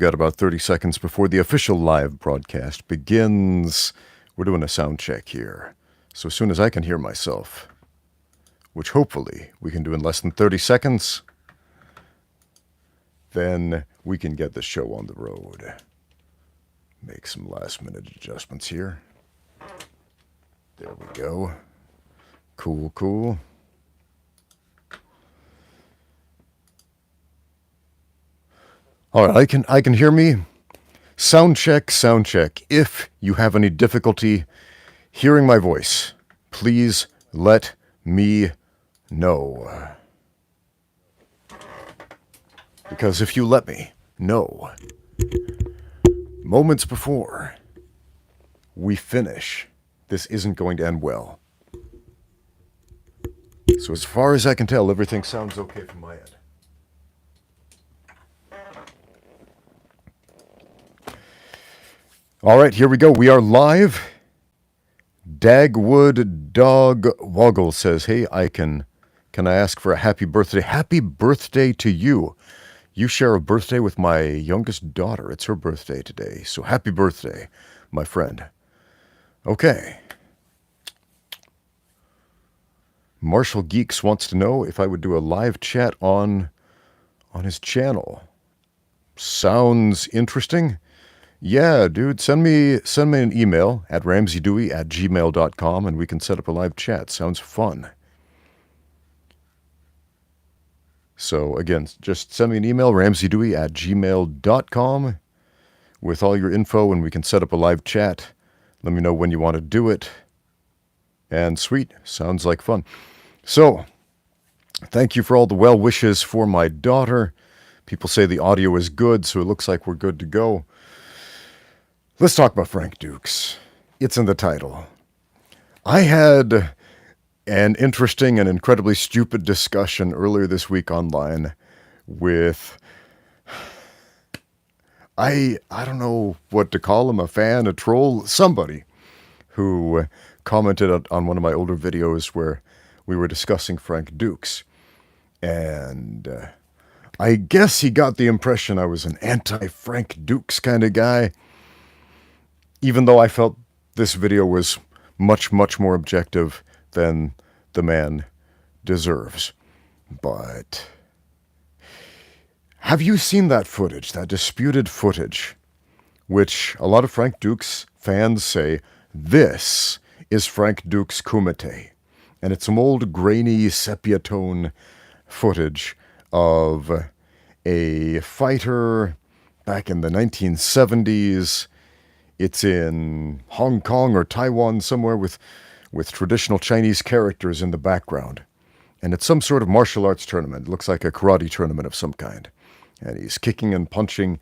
got about 30 seconds before the official live broadcast begins. We're doing a sound check here. So as soon as I can hear myself, which hopefully we can do in less than 30 seconds, then we can get the show on the road. Make some last-minute adjustments here. There we go. Cool, cool. All right, I can hear me. Sound check, sound check. If you have any difficulty hearing my voice, please let me know. Because if you let me know moments before we finish, this isn't going to end well. So as far as I can tell, everything sounds okay from my end. All right, here we go. We are live. Dagwood Dog Woggle says, hey, can I ask for a happy birthday? Happy birthday to you. You share a birthday with my youngest daughter. It's her birthday today. So happy birthday, my friend. Okay. Marshall Geeks wants to know if I would do a live chat on his channel. Sounds interesting. Yeah, dude, send me an email at ramseydewey@gmail.com and we can set up a live chat. Sounds fun. So again, just send me an email, ramseydewey@gmail.com with all your info and we can set up a live chat. Let me know when you want to do it. And sweet, sounds like fun. So, thank you for all the well wishes for my daughter. People say the audio is good, so it looks like we're good to go. Let's talk about Frank Dux. It's in the title. I had an interesting and incredibly stupid discussion earlier this week online with, I don't know what to call him, a fan, a troll, somebody who commented on one of my older videos where we were discussing Frank Dux. And I guess he got the impression I was an anti-Frank Dux kind of guy, even though I felt this video was much, much more objective than the man deserves. But have you seen that footage, that disputed footage, which a lot of Frank Dux fans say, this is Frank Dux Kumite. And it's some old grainy sepia tone footage of a fighter back in the 1970s. It's in Hong Kong or Taiwan somewhere with traditional Chinese characters in the background. And it's some sort of martial arts tournament. It looks like a karate tournament of some kind. And he's kicking and punching.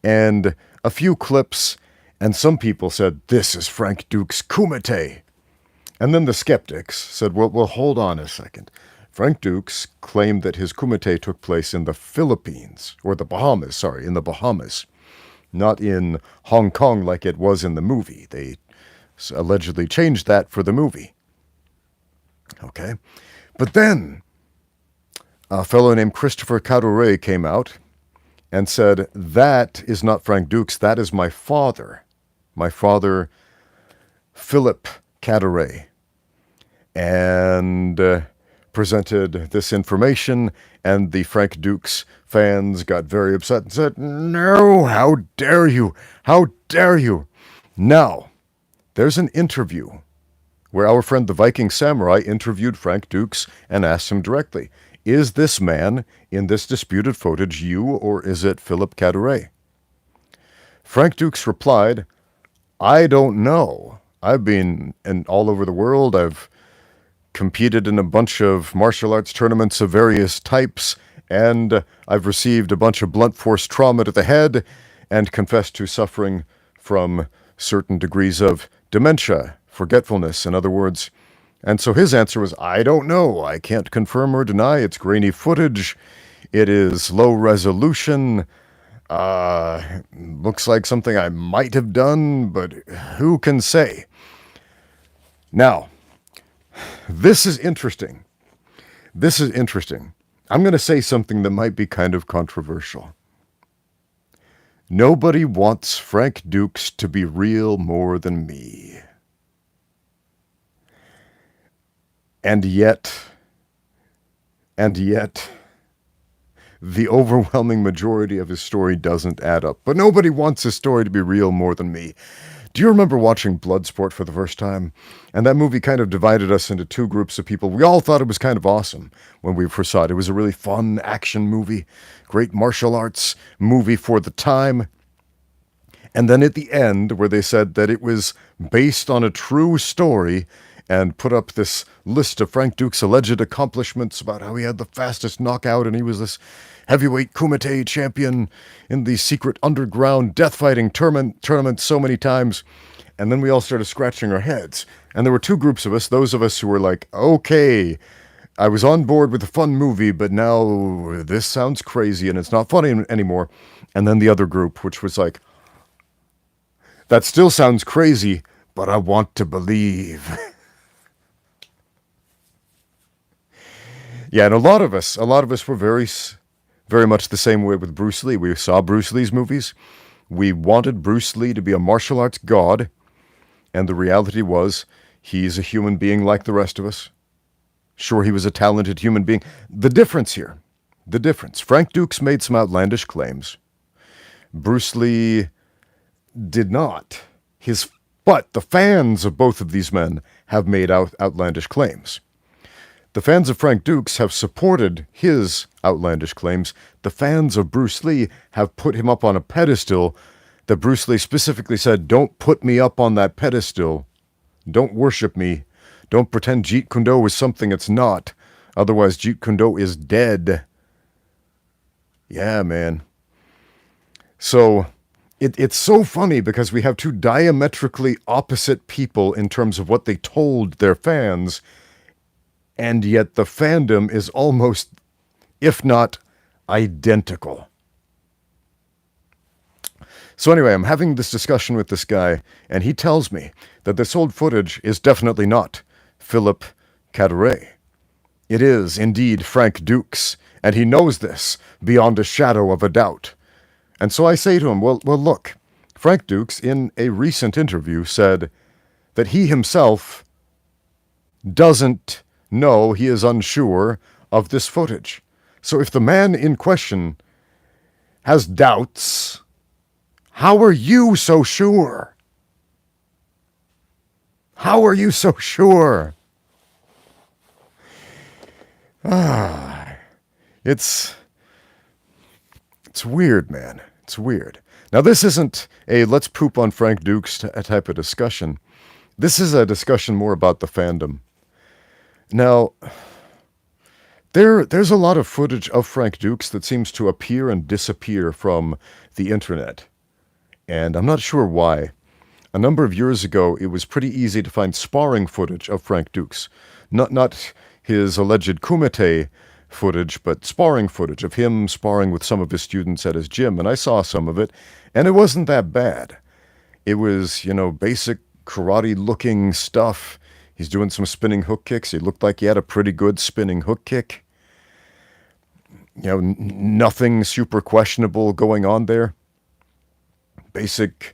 And a few clips, and some people said, this is Frank Dux Kumite. And then the skeptics said, well, hold on a second. Frank Dux claimed that his Kumite took place in the Philippines, or the Bahamas, in the Bahamas. Not in Hong Kong like it was in the movie. They allegedly changed that for the movie. Okay. But then a fellow named Christopher Cadore came out and said, that is not Frank Dux, that is my father. My father, Philip Cadore. And presented this information, and the Frank Dux fans got very upset and said, no, how dare you? How dare you? Now, there's an interview where our friend the Viking Samurai interviewed Frank Dux and asked him directly, is this man in this disputed footage you, or is it Philip Cadore? Frank Dux replied, I don't know. I've been all over the world. I've competed in a bunch of martial arts tournaments of various types, and I've received a bunch of blunt force trauma to the head and confessed to suffering from certain degrees of dementia, forgetfulness, in other words. And so his answer was, I don't know. I can't confirm or deny. It's grainy footage. It is low resolution. Looks like something I might have done, but who can say? Now, this is interesting. This is interesting. I'm going to say something that might be kind of controversial. Nobody wants Frank Dukes to be real more than me. And yet, the overwhelming majority of his story doesn't add up. But nobody wants his story to be real more than me. Do you remember watching Bloodsport for the first time? And that movie kind of divided us into two groups of people. We all thought it was kind of awesome when we first saw it. It was a really fun action movie, great martial arts movie for the time. And then at the end, where they said that it was based on a true story and put up this list of Frank Duke's alleged accomplishments about how he had the fastest knockout and he was this heavyweight kumite champion in the secret underground death fighting tournament so many times. And then we all started scratching our heads. And there were two groups of us, those of us who were like, okay, I was on board with a fun movie, but now this sounds crazy and it's not funny anymore. And then the other group, which was like, that still sounds crazy, but I want to believe. Yeah, and a lot of us were very much the same way with Bruce Lee. We saw Bruce Lee's movies. We wanted Bruce Lee to be a martial arts god, and the reality was he's a human being like the rest of us. Sure, he was a talented human being. The difference, Frank Dukes made some outlandish claims. Bruce Lee did not. But the fans of both of these men have made outlandish claims. The fans of Frank Dukes have supported his outlandish claims. The fans of Bruce Lee have put him up on a pedestal that Bruce Lee specifically said, don't put me up on that pedestal. Don't worship me. Don't pretend Jeet Kune Do is something it's not. Otherwise, Jeet Kune Do is dead. Yeah, man. So it's so funny because we have two diametrically opposite people in terms of what they told their fans, and yet the fandom is almost, if not identical. So anyway, I'm having this discussion with this guy, and he tells me that this old footage is definitely not Philip Cadaret. It is indeed Frank Dukes, and he knows this beyond a shadow of a doubt. And so I say to him, well, look, Frank Dukes in a recent interview said that he himself doesn't know, he is unsure of this footage. So if the man in question has doubts, how are you so sure? How are you so sure? It's weird, man. It's weird. Now, this isn't a let's poop on Frank Dukes type of discussion. This is a discussion more about the fandom. Now, there's a lot of footage of Frank Dukes that seems to appear and disappear from the internet. And I'm not sure why. A number of years ago, it was pretty easy to find sparring footage of Frank Dukes. Not his alleged kumite footage, but sparring footage of him sparring with some of his students at his gym. And I saw some of it, and it wasn't that bad. It was, basic karate-looking stuff. He's doing some spinning hook kicks. He looked like he had a pretty good spinning hook kick. Nothing super questionable going on there. Basic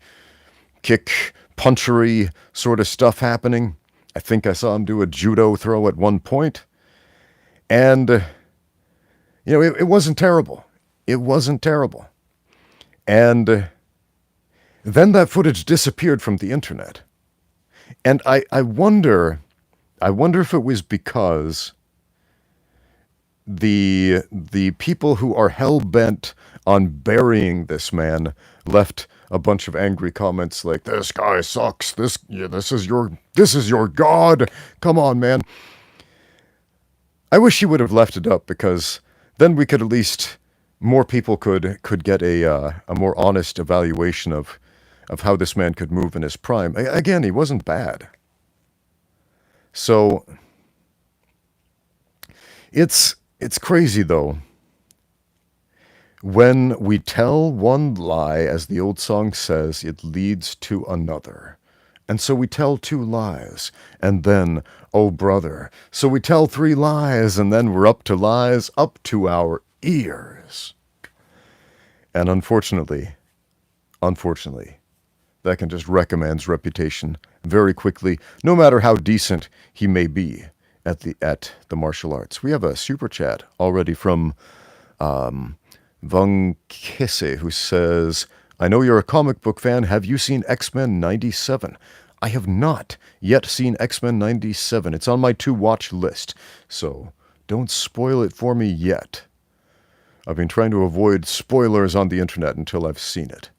kick, punchery sort of stuff happening. I think I saw him do a judo throw at one point. And, it wasn't terrible. It wasn't terrible. And then that footage disappeared from the internet. And I wonder if it was because the people who are hell-bent on burying this man left a bunch of angry comments like, this guy sucks, this is your god, come on, man. I wish he would have left it up, because then we could at least, more people could get a more honest evaluation of how this man could move in his prime. Again, he wasn't bad. So, it's crazy, though. When we tell one lie, as the old song says, it leads to another. And so we tell 2 lies, and then, oh brother, so we tell 3 lies, and then we're up to lies up to our ears. And unfortunately, unfortunately. That can just wreck a man's reputation very quickly, no matter how decent he may be at the martial arts. We have a super chat already from Vung Kisse, who says, I know you're a comic book fan. Have you seen X-Men 97? I have not yet seen X-Men 97. It's on my to-watch list, so don't spoil it for me yet. I've been trying to avoid spoilers on the internet until I've seen it.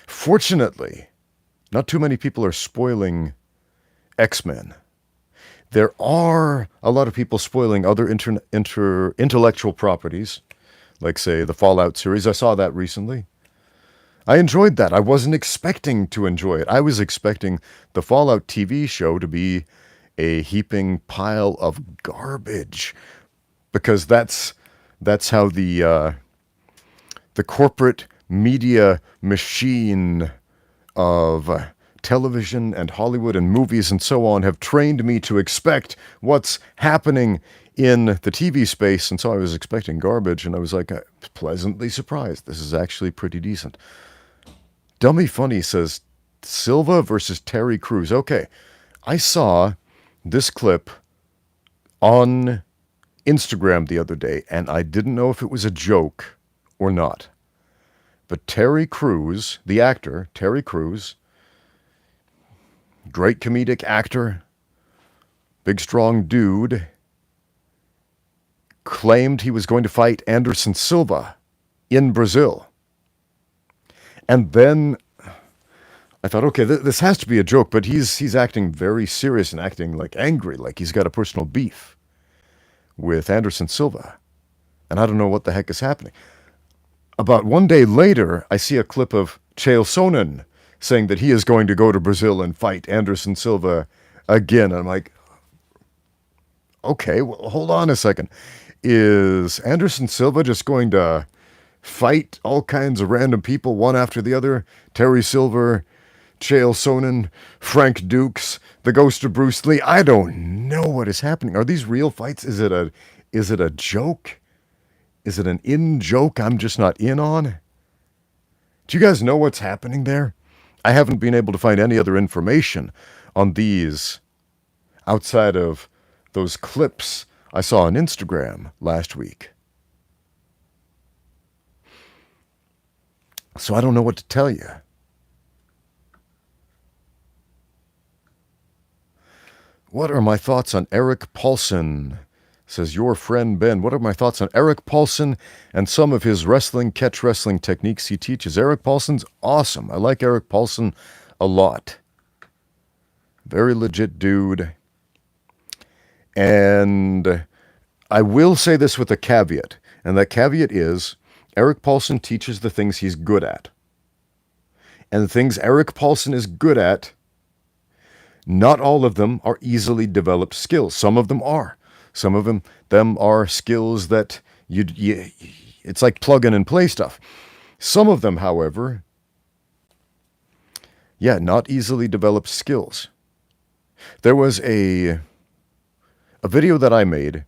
Fortunately, not too many people are spoiling X-Men. There are a lot of people spoiling other intellectual properties, like, say, the Fallout series. I saw that recently. I enjoyed that. I wasn't expecting to enjoy it. I was expecting the Fallout TV show to be a heaping pile of garbage, because that's how the corporate media machine of television and Hollywood and movies and so on have trained me to expect what's happening in the TV space. And so I was expecting garbage, and I was like, pleasantly surprised. This is actually pretty decent. Dummy Funny says, Silva versus Terry Crews. Okay, I saw this clip on Instagram the other day, and I didn't know if it was a joke or not. But Terry Crews, the actor, Terry Crews, great comedic actor, big strong dude, claimed he was going to fight Anderson Silva in Brazil. And then I thought, okay, this has to be a joke, but he's acting very serious and acting like angry, like he's got a personal beef with Anderson Silva. And I don't know what the heck is happening. About one day later, I see a clip of Chael Sonnen saying that he is going to go to Brazil and fight Anderson Silva again. And I'm like, okay, well, hold on a second. Is Anderson Silva just going to fight all kinds of random people, one after the other? Terry Silver, Chael Sonnen, Frank Dukes, the ghost of Bruce Lee. I don't know what is happening. Are these real fights? Is it a joke? Is it an in-joke I'm just not in on? Do you guys know what's happening there? I haven't been able to find any other information on these outside of those clips I saw on Instagram last week. So I don't know what to tell you. What are my thoughts on Eric Paulson? Says your friend Ben. What are my thoughts on Eric Paulson and some of his catch wrestling techniques he teaches? Eric Paulson's awesome. I like Eric Paulson a lot. Very legit dude. And I will say this with a caveat. And that caveat is, Eric Paulson teaches the things he's good at. And the things Eric Paulson is good at, not all of them are easily developed skills. Some of them are. Some of them are skills that it's like plug in and play stuff. Some of them, however, not easily developed skills. There was a video that I made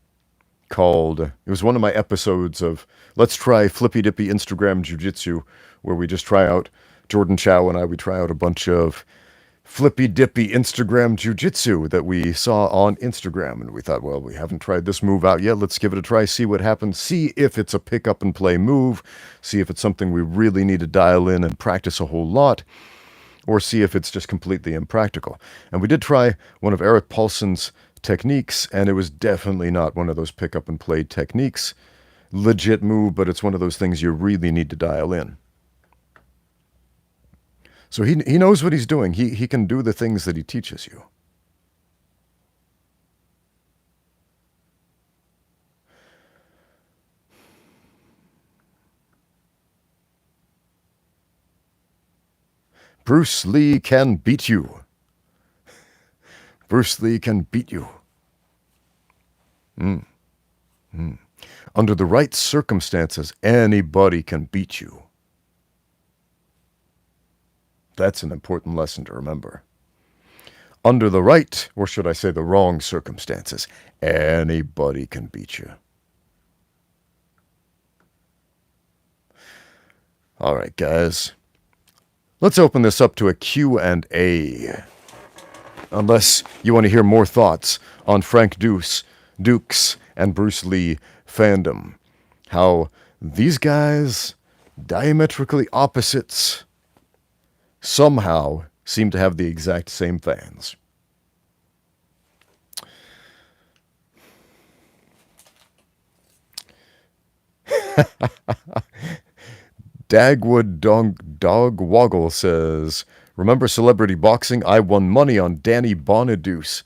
called, it was one of my episodes of Let's Try Flippy Dippy Instagram Jiu-Jitsu, where we just try out, Jordan Chow and I, we try out a bunch of flippy dippy Instagram jiu-jitsu that we saw on Instagram. And we thought, well, we haven't tried this move out yet. Let's give it a try, see what happens, see if it's a pick up and play move, see if it's something we really need to dial in and practice a whole lot, or see if it's just completely impractical. And we did try one of Eric Paulson's techniques, and it was definitely not one of those pick up and play techniques. Legit move, but it's one of those things you really need to dial in. So he knows what he's doing. He can do the things that he teaches you. Bruce Lee can beat you. Bruce Lee can beat you. Under the right circumstances, anybody can beat you. That's an important lesson to remember. Under the right, or should I say the wrong circumstances, anybody can beat you. All right, guys. Let's open this up to a Q&A. Unless you want to hear more thoughts on Frank Dukes, and Bruce Lee fandom. How these guys, diametrically opposites, somehow seem to have the exact same fans. Dagwood Dog Woggle says, remember celebrity boxing? I won money on Danny Bonaduce.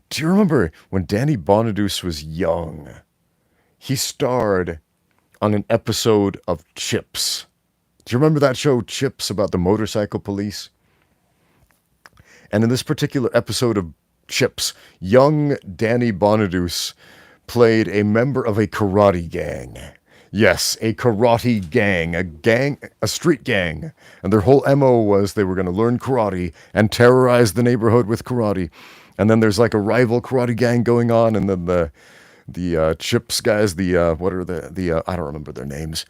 Do you remember when Danny Bonaduce was young? He starred on an episode of Chips. Do you remember that show, Chips, about the motorcycle police? And in this particular episode of Chips, young Danny Bonaduce played a member of a karate gang. Yes, a karate gang, a street gang. And their whole MO was they were going to learn karate and terrorize the neighborhood with karate. And then there's like a rival karate gang going on, and then the Chips guys, what are the I don't remember their names.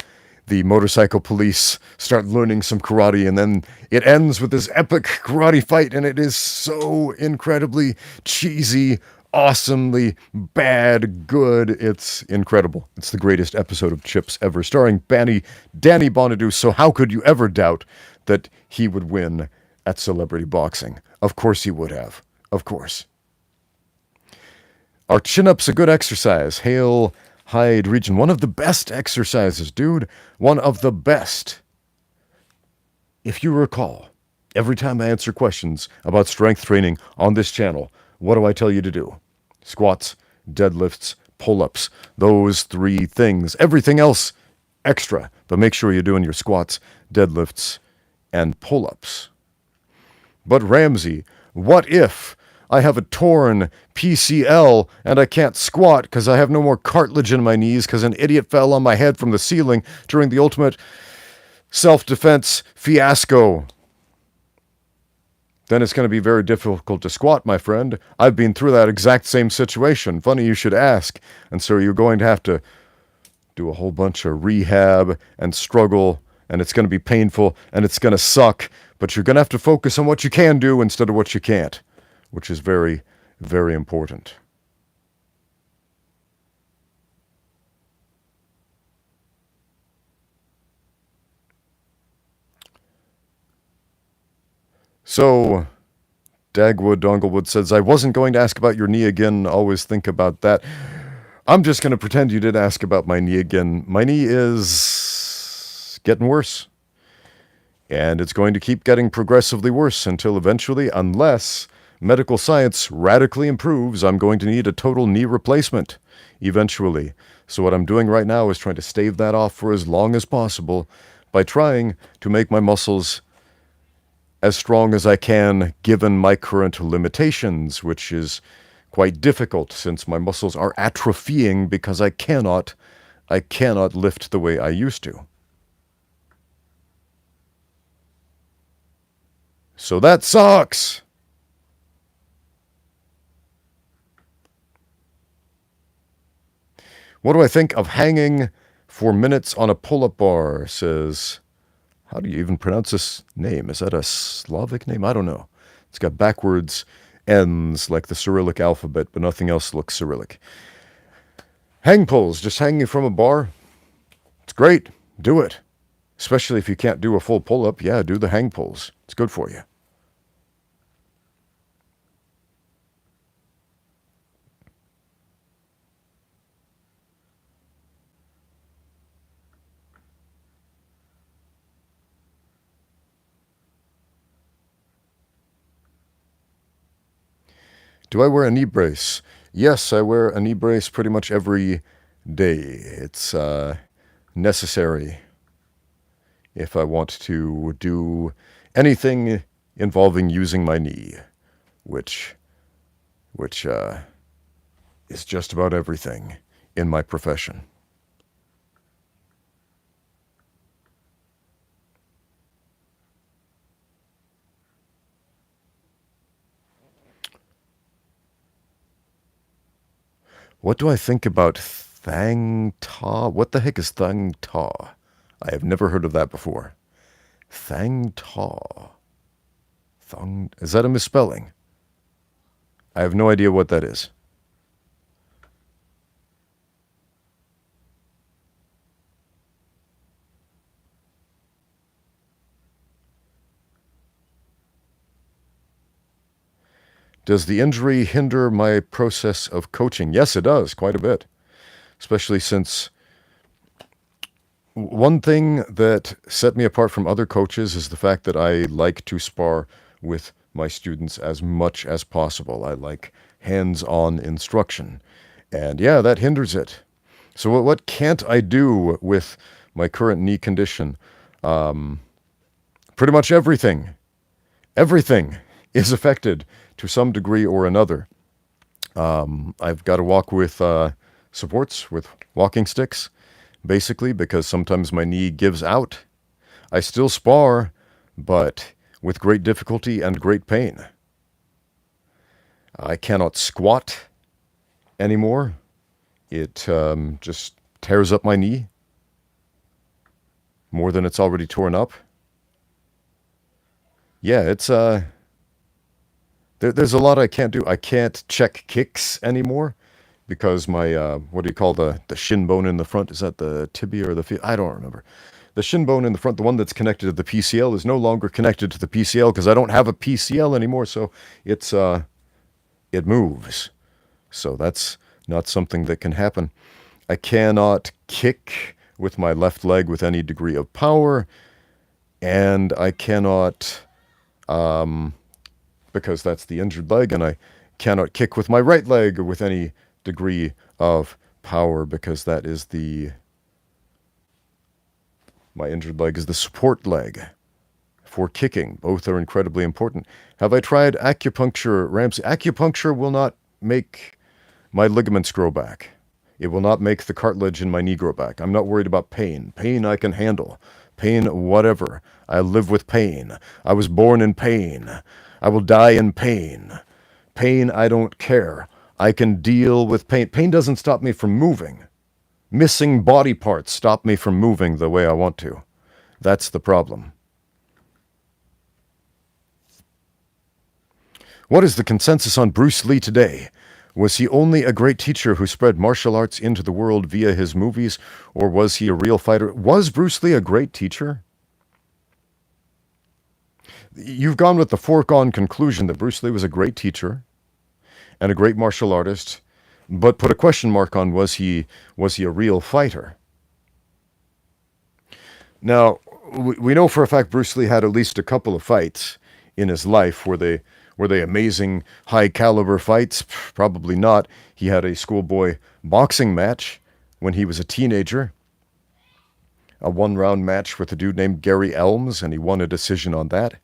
The motorcycle police start learning some karate, and then it ends with this epic karate fight, and it is so incredibly cheesy, awesomely bad, good. It's incredible. It's the greatest episode of Chips ever, starring Danny Bonaduce. So how could you ever doubt that he would win at celebrity boxing? Of course he would have. Of course. Are chin-ups a good exercise? Hail Hyde region. One of the best exercises, dude. One of the best. If you recall, every time I answer questions about strength training on this channel, what do I tell you to do? Squats, deadlifts, pull-ups. Those three things. Everything else, extra. But make sure you're doing your squats, deadlifts, and pull-ups. But Ramsey, what if I have a torn PCL and I can't squat because I have no more cartilage in my knees because an idiot fell on my head from the ceiling during the ultimate self-defense fiasco? Then it's going to be very difficult to squat, my friend. I've been through that exact same situation. Funny you should ask. And so you're going to have to do a whole bunch of rehab and struggle, and it's going to be painful, and it's going to suck, but you're going to have to focus on what you can do instead of what you can't, which is very, very important. So, Dagwood Donglewood says, I wasn't going to ask about your knee again. Always think about that. I'm just going to pretend you did ask about my knee again. My knee is getting worse. And it's going to keep getting progressively worse until eventually, unless medical science radically improves, I'm going to need a total knee replacement eventually. So what I'm doing right now is trying to stave that off for as long as possible by trying to make my muscles as strong as I can given my current limitations, which is quite difficult since my muscles are atrophying because I cannot lift the way I used to. So that sucks. What do I think of hanging for minutes on a pull-up bar? Says, how do you even pronounce this name? Is that a Slavic name? I don't know. It's got backwards N's like the Cyrillic alphabet, but nothing else looks Cyrillic. Hang pulls, just hanging from a bar. It's great. Do it. Especially if you can't do a full pull-up. Yeah, do the hang pulls. It's good for you. Do I wear a knee brace? Yes, I wear a knee brace pretty much every day. It's necessary if I want to do anything involving using my knee, which is just about everything in my profession. What do I think about Thang Ta? What the heck is Thang Ta? I have never heard of that before. Thang Ta. Thong. Is that a misspelling? I have no idea what that is. Does the injury hinder my process of coaching? Yes, it does, quite a bit. Especially since one thing that set me apart from other coaches is the fact that I like to spar with my students as much as possible. I like hands-on instruction. And yeah, that hinders it. So what can't I do with my current knee condition? Pretty much everything. Everything is affected to some degree or another. I've got to walk with supports, with walking sticks, basically, because sometimes my knee gives out. I still spar, but with great difficulty and great pain. I cannot squat anymore. It just tears up my knee more than it's already torn up. Yeah, it's there's a lot I can't do. I can't check kicks anymore because my what do you call the shin bone in the front? Is that the tibia or the I don't remember. The shin bone in the front, the one that's connected to the PCL, is no longer connected to the PCL because I don't have a PCL anymore. So it's it moves. So that's not something that can happen. I cannot kick with my left leg with any degree of power, and I cannot, because that's the injured leg, and I cannot kick with my right leg with any degree of power because that is my injured leg is the support leg for kicking. Both are incredibly important. Have I tried acupuncture, Ramsey? Acupuncture will not make my ligaments grow back. It will not make the cartilage in my knee grow back. I'm not worried about pain. Pain I can handle. Pain, whatever. I live with pain. I was born in pain. I will die in pain. Pain, I don't care. I can deal with pain. Pain doesn't stop me from moving. Missing body parts stop me from moving the way I want to. That's the problem. What is the consensus on Bruce Lee today? Was he only a great teacher who spread martial arts into the world via his movies, or was he a real fighter? Was Bruce Lee a great teacher? You've gone with the foregone conclusion that Bruce Lee was a great teacher and a great martial artist, but put a question mark on was he a real fighter? Now, we know for a fact Bruce Lee had at least a couple of fights in his life. Were they amazing, high-caliber fights? Probably not. He had a schoolboy boxing match when he was a teenager, a one-round match with a dude named Gary Elms, and he won a decision on that.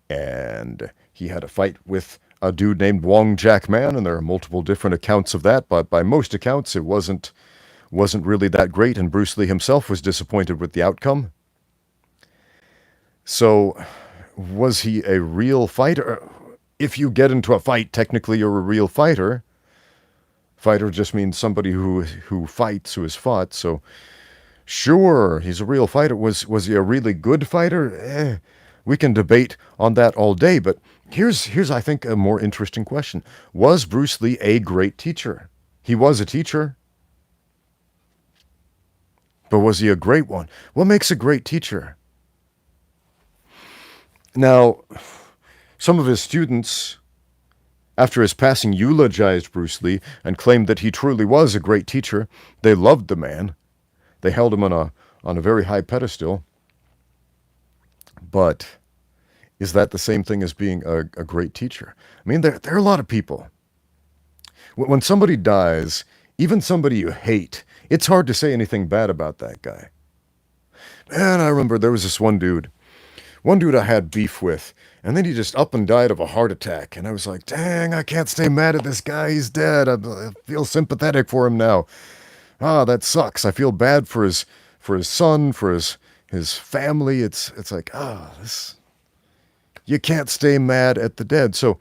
And he had a fight with a dude named Wong Jack Man, and there are multiple different accounts of that, but by most accounts it wasn't really that great, and Bruce Lee himself was disappointed with the outcome. So, was he a real fighter? If you get into a fight, technically you're a real fighter. Fighter just means somebody who fights, who has fought. So, sure, he's a real fighter. Was he a really good fighter? We can debate on that all day. But here's I think a more interesting question: was Bruce Lee a great teacher? He was a teacher, but was he a great one? What makes a great teacher? Now, some of his students, after his passing, eulogized Bruce Lee and claimed that he truly was a great teacher. They loved the man. They held him on a very high pedestal. But is that the same thing as being a great teacher? I mean, there are a lot of people. When somebody dies, even somebody you hate, it's hard to say anything bad about that guy. Man, I remember there was this one dude I had beef with, and then he just up and died of a heart attack. And I was like, dang, I can't stay mad at this guy. He's dead. I feel sympathetic for him now. That sucks. I feel bad for his son, for his family. It's like, this, you can't stay mad at the dead. So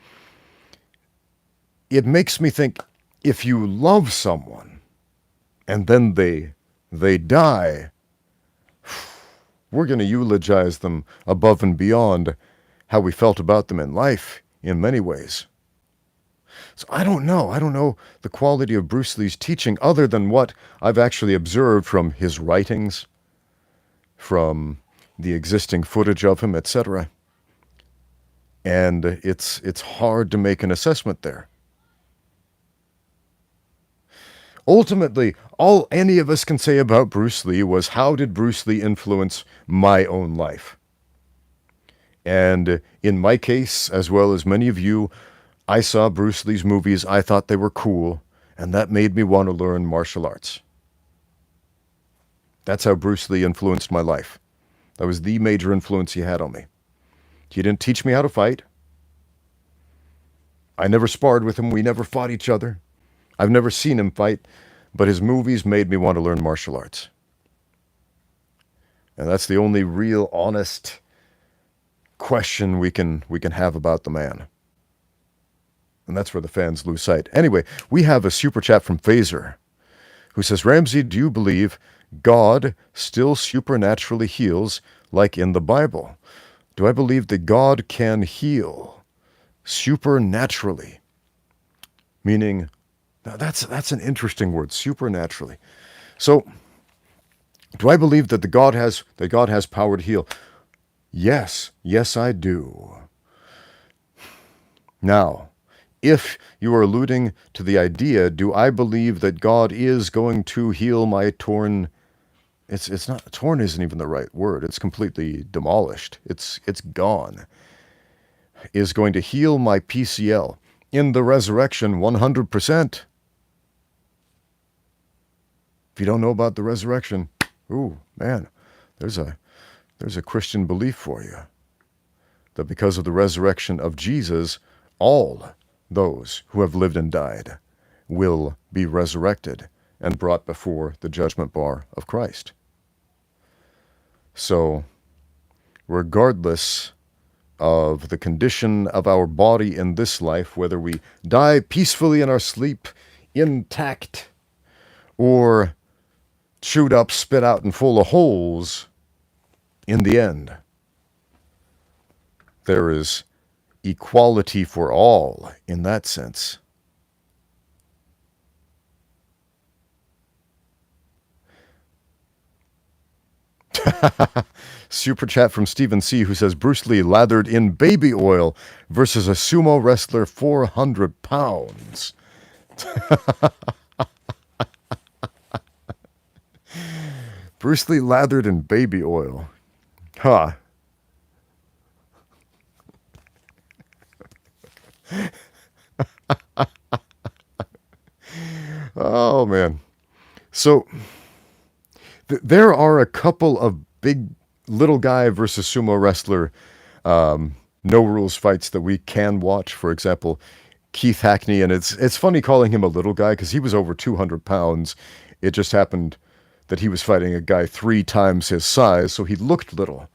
it makes me think, if you love someone and then they die, we're going to eulogize them above and beyond how we felt about them in life in many ways. So I don't know. I don't know the quality of Bruce Lee's teaching other than what I've actually observed from his writings, from the existing footage of him, etc. And it's hard to make an assessment there. Ultimately, all any of us can say about Bruce Lee was, how did Bruce Lee influence my own life? And in my case, as well as many of you, I saw Bruce Lee's movies, I thought they were cool, and that made me want to learn martial arts. That's how Bruce Lee influenced my life. That was the major influence he had on me. He didn't teach me how to fight. I never sparred with him. We never fought each other. I've never seen him fight, but his movies made me want to learn martial arts. And that's the only real honest question we can have about the man. And that's where the fans lose sight. Anyway, we have a super chat from Phaser, who says, Ramsey, do you believe God still supernaturally heals like in the Bible? Do I believe that God can heal supernaturally? Meaning, now that's an interesting word, supernaturally. So, do I believe that God has power to heal? Yes, I do. Now, if you are alluding to the idea, do I believe that God is going to heal my torn? It's not, torn isn't even the right word. It's completely demolished. It's gone. Is going to heal my PCL in the resurrection 100%. If you don't know about the resurrection, ooh, man, there's a Christian belief for you. That because of the resurrection of Jesus, all those who have lived and died will be resurrected and brought before the judgment bar of Christ. So, regardless of the condition of our body in this life, whether we die peacefully in our sleep, intact, or chewed up, spit out, and full of holes, in the end, there is equality for all in that sense. Super chat from Stephen C., who says, Bruce Lee lathered in baby oil versus a sumo wrestler 400 pounds. Bruce Lee lathered in baby oil. Huh. Oh, man. So, there are a couple of big little guy versus sumo wrestler no rules fights that we can watch. For example, Keith Hackney, and it's funny calling him a little guy because he was over 200 pounds. It just happened that he was fighting a guy 3 times his size, so he looked little.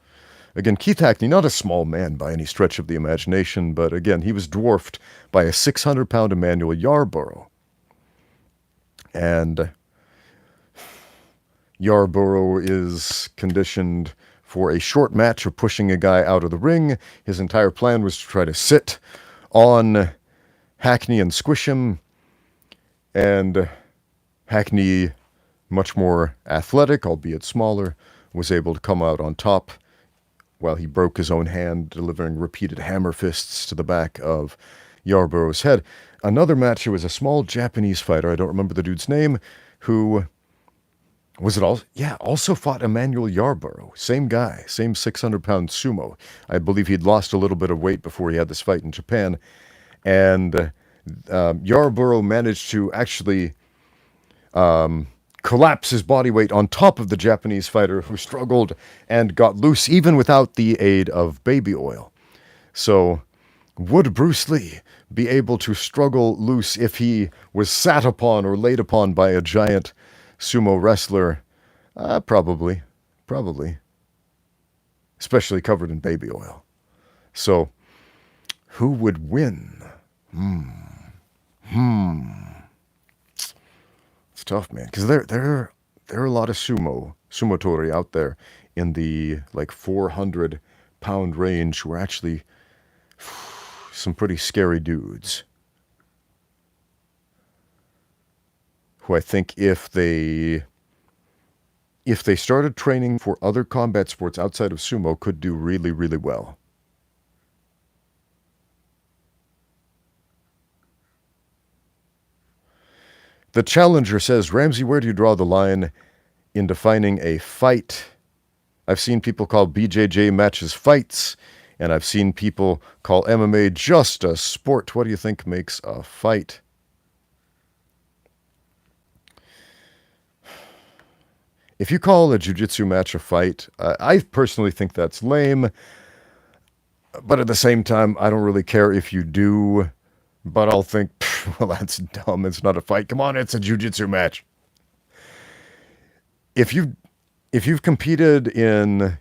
Again, Keith Hackney, not a small man by any stretch of the imagination, but again, he was dwarfed by a 600-pound Emmanuel Yarborough. And Yarborough is conditioned for a short match of pushing a guy out of the ring. His entire plan was to try to sit on Hackney and squish him. And Hackney, much more athletic, albeit smaller, was able to come out on top while he broke his own hand, delivering repeated hammer fists to the back of Yarborough's head. Another match, it was a small Japanese fighter, I don't remember the dude's name, who was it all? Yeah, also fought Emmanuel Yarborough. Same guy, same 600-pound sumo. I believe he'd lost a little bit of weight before he had this fight in Japan. And Yarborough managed to actually collapse his body weight on top of the Japanese fighter, who struggled and got loose even without the aid of baby oil. So, would Bruce Lee be able to struggle loose if he was sat upon or laid upon by a giant sumo wrestler? Probably. Especially covered in baby oil. So, who would win? It's tough, man, because there there are a lot of sumotori out there in the like 400-pound range who are actually some pretty scary dudes. Who I think if they started training for other combat sports outside of sumo could do really, really well. The challenger says, Ramsey, where do you draw the line in defining a fight? I've seen people call BJJ matches fights, and I've seen people call MMA just a sport. What do you think makes a fight? If you call a jiu-jitsu match a fight, I personally think that's lame. But at the same time, I don't really care if you do. But I'll think, well, that's dumb. It's not a fight. Come on, it's a jiu-jitsu match. If you've competed in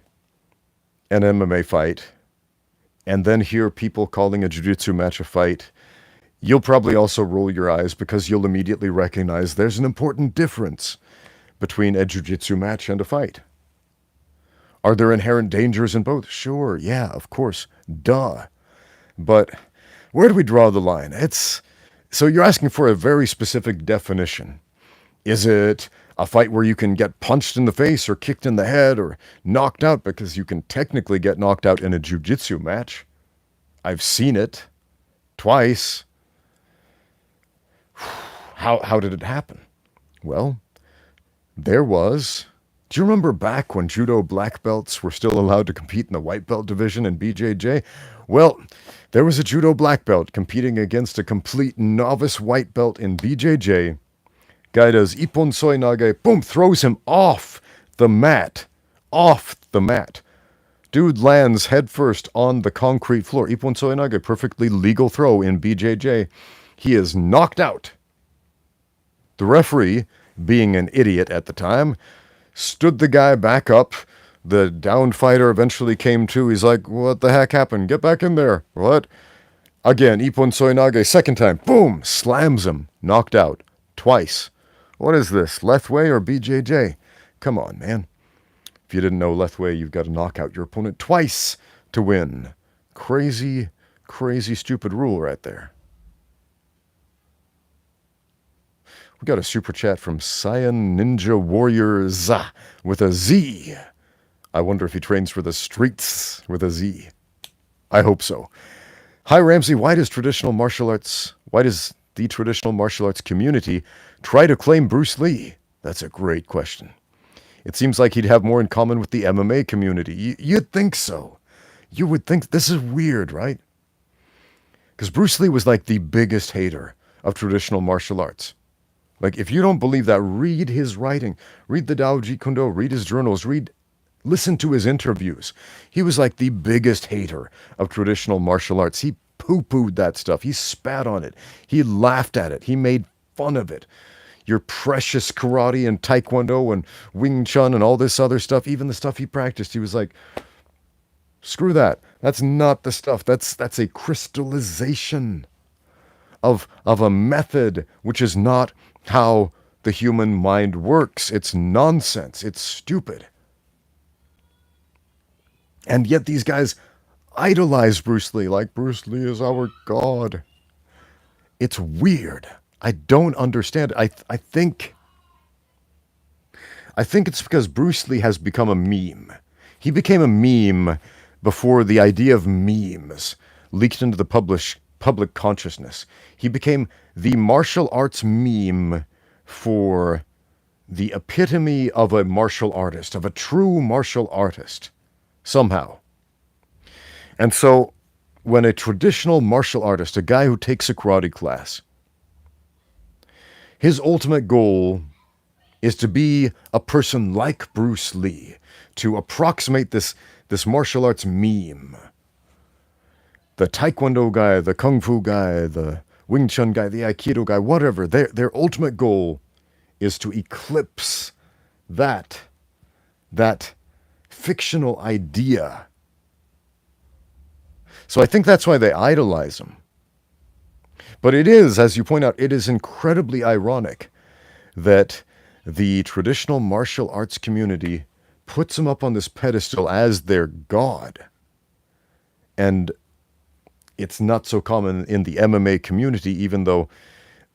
an MMA fight and then hear people calling a jiu-jitsu match a fight, you'll probably also roll your eyes because you'll immediately recognize there's an important difference between a jiu-jitsu match and a fight. Are there inherent dangers in both? Sure, yeah, of course, duh. But where do we draw the line? So you're asking for a very specific definition. Is it a fight where you can get punched in the face or kicked in the head or knocked out? Because you can technically get knocked out in a jiu-jitsu match. I've seen it twice. How did it happen? Well, do you remember back when judo black belts were still allowed to compete in the white belt division in BJJ? Well, there was a judo black belt competing against a complete novice white belt in BJJ. Guy does ippon soi nage, boom, throws him off the mat. Dude lands headfirst on the concrete floor. Ippon soi nage, perfectly legal throw in BJJ. He is knocked out. The referee, being an idiot at the time, stood the guy back up. The downed fighter eventually came to. He's like, what the heck happened? Get back in there. What? Again, ippon soi nage, second time. Boom! Slams him. Knocked out. Twice. What is this? Lethwei or BJJ? Come on, man. If you didn't know Lethwei, you've got to knock out your opponent twice to win. Crazy, crazy stupid rule right there. We got a super chat from Saiyan Ninja Warrior Z with a Z. I wonder if he trains for the streets with a Z. I hope so. Hi, Ramsey. Why does the traditional martial arts community try to claim Bruce Lee? That's a great question. It seems like he'd have more in common with the MMA community. You'd think so. You would think. This is weird, right? Because Bruce Lee was like the biggest hater of traditional martial arts. Like, if you don't believe that, read his writing. Read the Tao Jeet Kune Do. Read his journals. Listen to his interviews. He was like the biggest hater of traditional martial arts. He poo-pooed that stuff. He spat on it. He laughed at it. He made fun of it. Your precious karate and Taekwondo and Wing Chun and all this other stuff, even the stuff he practiced, he was like, screw that. That's not the stuff. That's a crystallization of a method which is not how the human mind works. It's nonsense. It's stupid. And yet these guys idolize Bruce Lee, like Bruce Lee is our god. It's weird. I don't understand. I think it's because Bruce Lee has become a meme. He became a meme before the idea of memes leaked into the public consciousness. He became the martial arts meme for the epitome of a martial artist, of a true martial artist, somehow. And so, when a traditional martial artist, a guy who takes a karate class, his ultimate goal is to be a person like Bruce Lee, to approximate this martial arts meme. The Taekwondo guy, the Kung Fu guy, the Wing Chun guy, the Aikido guy, whatever, their ultimate goal is to eclipse that fictional idea. So I think that's why they idolize him. But it is, as you point out, it is incredibly ironic that the traditional martial arts community puts him up on this pedestal as their god. And it's not so common in the MMA community, even though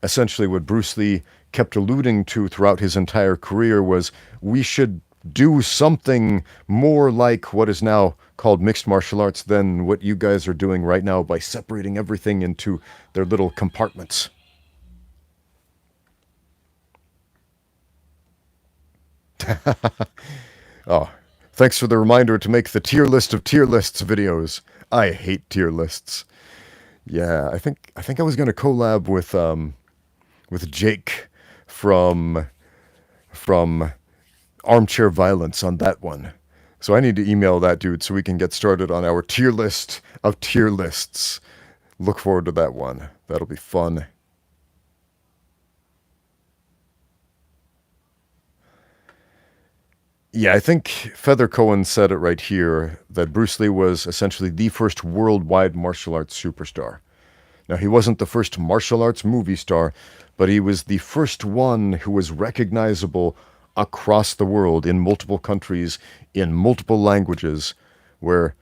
essentially what Bruce Lee kept alluding to throughout his entire career was we should do something more like what is now called mixed martial arts than what you guys are doing right now by separating everything into their little compartments. Oh, thanks for the reminder to make the tier list of tier lists videos. I hate tier lists. Yeah, I think I was gonna collab with Jake from Armchair Violence on that one. So I need to email that dude so we can get started on our tier list of tier lists. Look forward to that one. That'll be fun. Yeah, I think Feather Cohen said it right here that Bruce Lee was essentially the first worldwide martial arts superstar. Now, he wasn't the first martial arts movie star, but he was the first one who was recognizable across the world in multiple countries, in multiple languages, where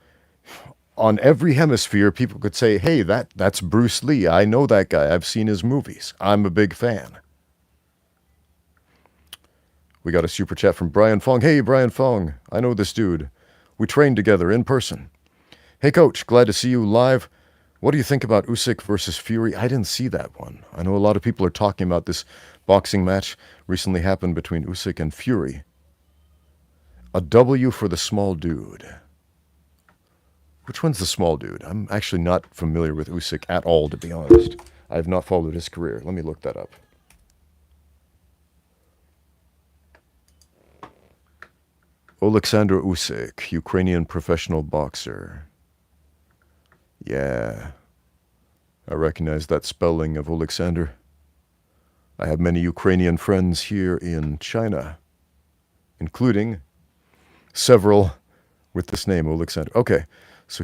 on every hemisphere people could say, hey, that's Bruce Lee. I know that guy. I've seen his movies. I'm a big fan. We got a super chat from Brian Fong. Hey, Brian Fong. I know this dude. We trained together in person. Hey, Coach. Glad to see you live. What do you think about Usyk versus Fury? I didn't see that one. I know a lot of people are talking about this boxing match recently happened between Usyk and Fury. A W for the small dude. Which one's the small dude? I'm actually not familiar with Usyk at all, to be honest. I have not followed his career. Let me look that up. Oleksandr Usyk, Ukrainian professional boxer. Yeah, I recognize that spelling of Oleksandr. I have many Ukrainian friends here in China, including several with this name, Oleksandr. Okay, so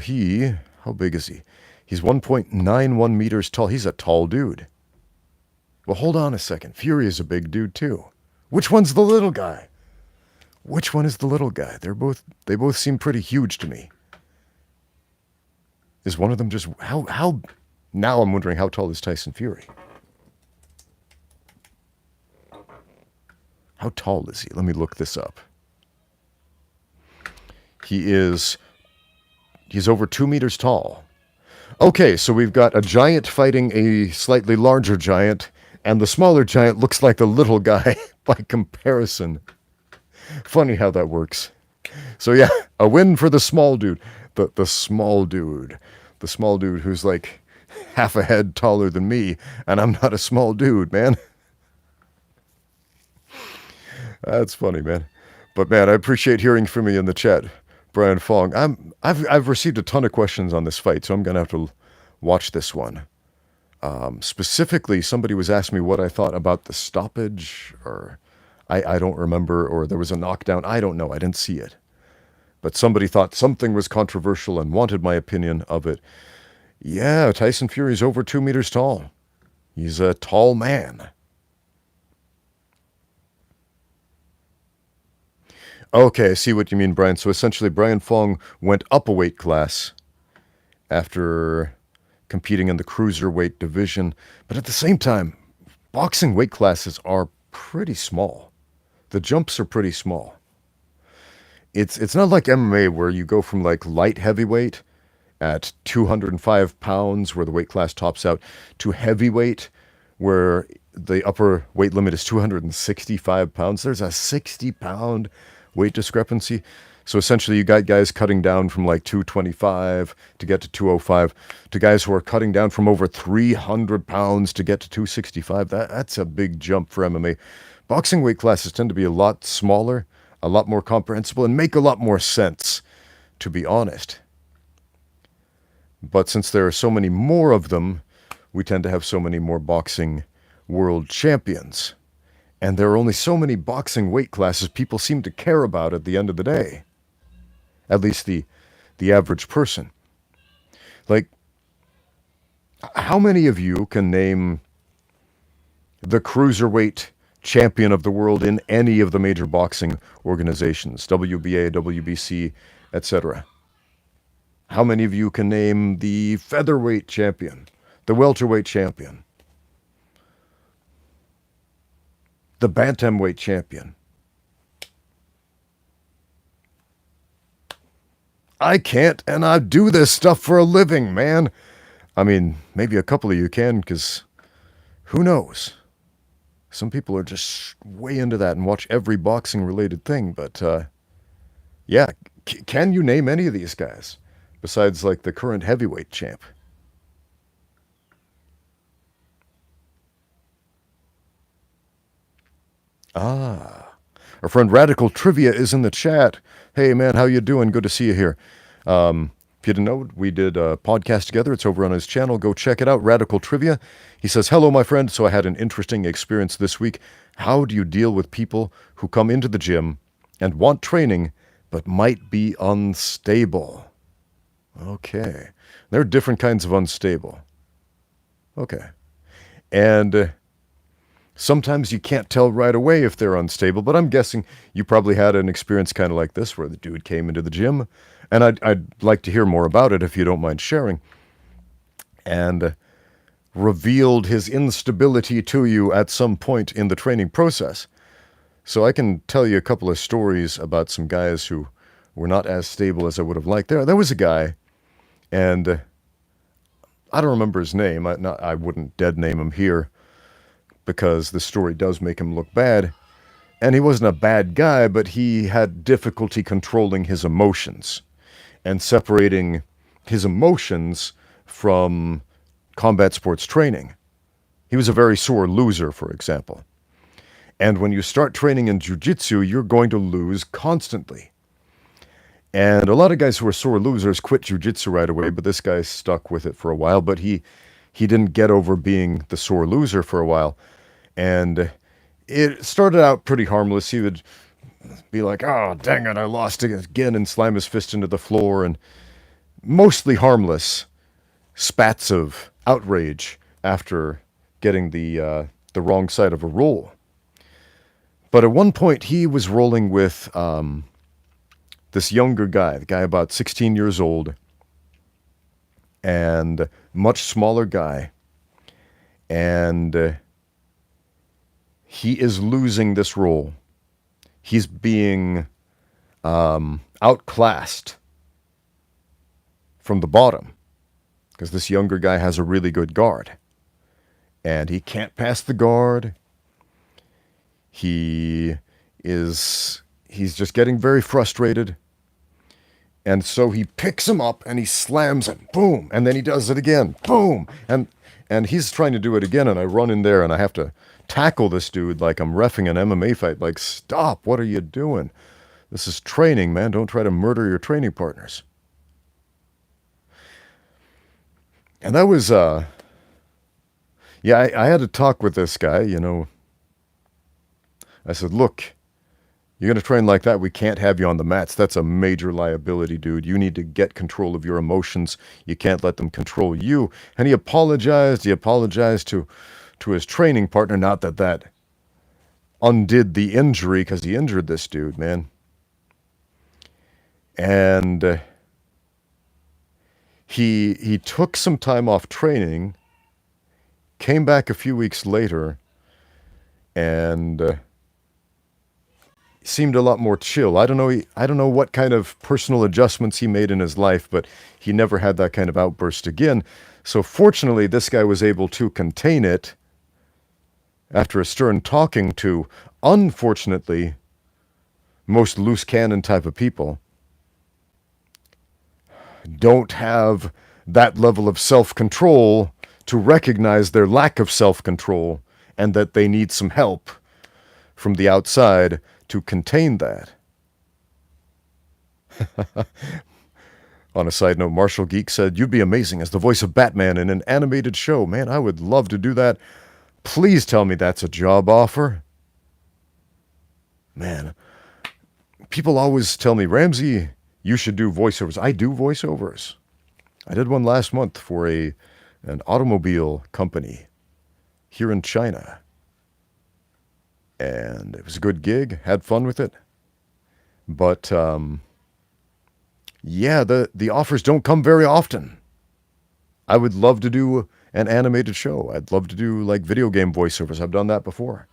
how big is he? He's 1.91 meters tall. He's a tall dude. Well, hold on a second. Fury is a big dude too. Which one's the little guy? Which one is the little guy? They both seem pretty huge to me. Is one of them just how now I'm wondering how tall is Tyson Fury? How tall is he? Let me look this up. He's over 2 meters tall. Okay, so we've got a giant fighting a slightly larger giant, and the smaller giant looks like the little guy by comparison. Funny how that works. So yeah, a win for the small dude. The small dude. The small dude who's like half a head taller than me, and I'm not a small dude, man. That's funny, man. But man, I appreciate hearing from you in the chat, Brian Fong. I've received a ton of questions on this fight, so I'm gonna have to watch this one. Specifically, somebody was asking me what I thought about the stoppage, or I don't remember, or there was a knockdown. I don't know. I didn't see it. But somebody thought something was controversial and wanted my opinion of it. Yeah, Tyson Fury's over 2 meters tall. He's a tall man. Okay, I see what you mean, Brian. So essentially, Brian Fong went up a weight class after competing in the cruiserweight division. But at the same time, boxing weight classes are pretty small. The jumps are pretty small. It's not like MMA where you go from like light heavyweight at 205 pounds where the weight class tops out to heavyweight where the upper weight limit is 265 pounds. There's a 60-pound weight discrepancy. So essentially you got guys cutting down from like 225 to get to 205 to guys who are cutting down from over 300 pounds to get to 265. That's a big jump for MMA. Boxing weight classes tend to be a lot smaller, a lot more comprehensible, and make a lot more sense, to be honest. But since there are so many more of them, we tend to have so many more boxing world champions. And there are only so many boxing weight classes people seem to care about at the end of the day. At least the average person. Like, how many of you can name the cruiserweight champion of the world in any of the major boxing organizations, WBA, WBC, etc. How many of you can name the featherweight champion, the welterweight champion, the bantamweight champion? I can't, and I do this stuff for a living, man. I mean, maybe a couple of you can, because who knows? Some people are just way into that and watch every boxing-related thing, but yeah, can you name any of these guys besides like the current heavyweight champ? Ah, our friend Radical Trivia is in the chat. Hey man, how you doing? Good to see you here. If you didn't know, we did a podcast together. It's over on his channel. Go check it out, Radical Trivia. He says, hello, my friend. So I had an interesting experience this week. How do you deal with people who come into the gym and want training, but might be unstable? Okay. There are different kinds of unstable. Okay. And sometimes you can't tell right away if they're unstable, but I'm guessing you probably had an experience kind of like this where the dude came into the gym, and I'd like to hear more about it if you don't mind sharing, and revealed his instability to you at some point in the training process. So I can tell you a couple of stories about some guys who were not as stable as I would have liked. There was a guy, and I don't remember his name. I wouldn't dead name him here, because the story does make him look bad. And he wasn't a bad guy, but he had difficulty controlling his emotions and separating his emotions from combat sports training. He was a very sore loser, for example. And when you start training in jiu-jitsu, you're going to lose constantly. And a lot of guys who are sore losers quit jiu-jitsu right away, but this guy stuck with it for a while, but he didn't get over being the sore loser for a while. And it started out pretty harmless. He would be like, oh, dang it, I lost again, and slam his fist into the floor, and mostly harmless spats of outrage after getting the wrong side of a roll. But at one point, he was rolling with this younger guy, the guy about 16 years old, and much smaller guy, and he is losing this role. He's being outclassed from the bottom because this younger guy has a really good guard. And he can't pass the guard. He's just getting very frustrated. And so he picks him up and he slams him. Boom. And then he does it again. Boom. And he's trying to do it again, and I run in there and I have to tackle this dude like I'm reffing an MMA fight. Like, stop, what are you doing? This is training, man. Don't try to murder your training partners. And that was, I had to talk with this guy, you know. I said, look, you're going to train like that, we can't have you on the mats. That's a major liability, dude. You need to get control of your emotions. You can't let them control you. And he apologized. He apologized to his training partner. Not that undid the injury, because he injured this dude, man. And he took some time off training, came back a few weeks later, and seemed a lot more chill. I don't know what kind of personal adjustments he made in his life, but he never had that kind of outburst again. So fortunately, this guy was able to contain it after a stern talking to. Unfortunately, most loose cannon type of people don't have that level of self-control to recognize their lack of self-control and that they need some help from the outside to contain that. On a side note, Marshall Geek said, you'd be amazing as the voice of Batman in an animated show. Man, I would love to do that. Please tell me that's a job offer. Man, people always tell me, Ramsey, you should do voiceovers. I do voiceovers. I did one last month for an automobile company here in China. And it was a good gig, had fun with it. But yeah, the offers don't come very often. I would love to do an animated show. I'd love to do like video game voiceovers. I've done that before.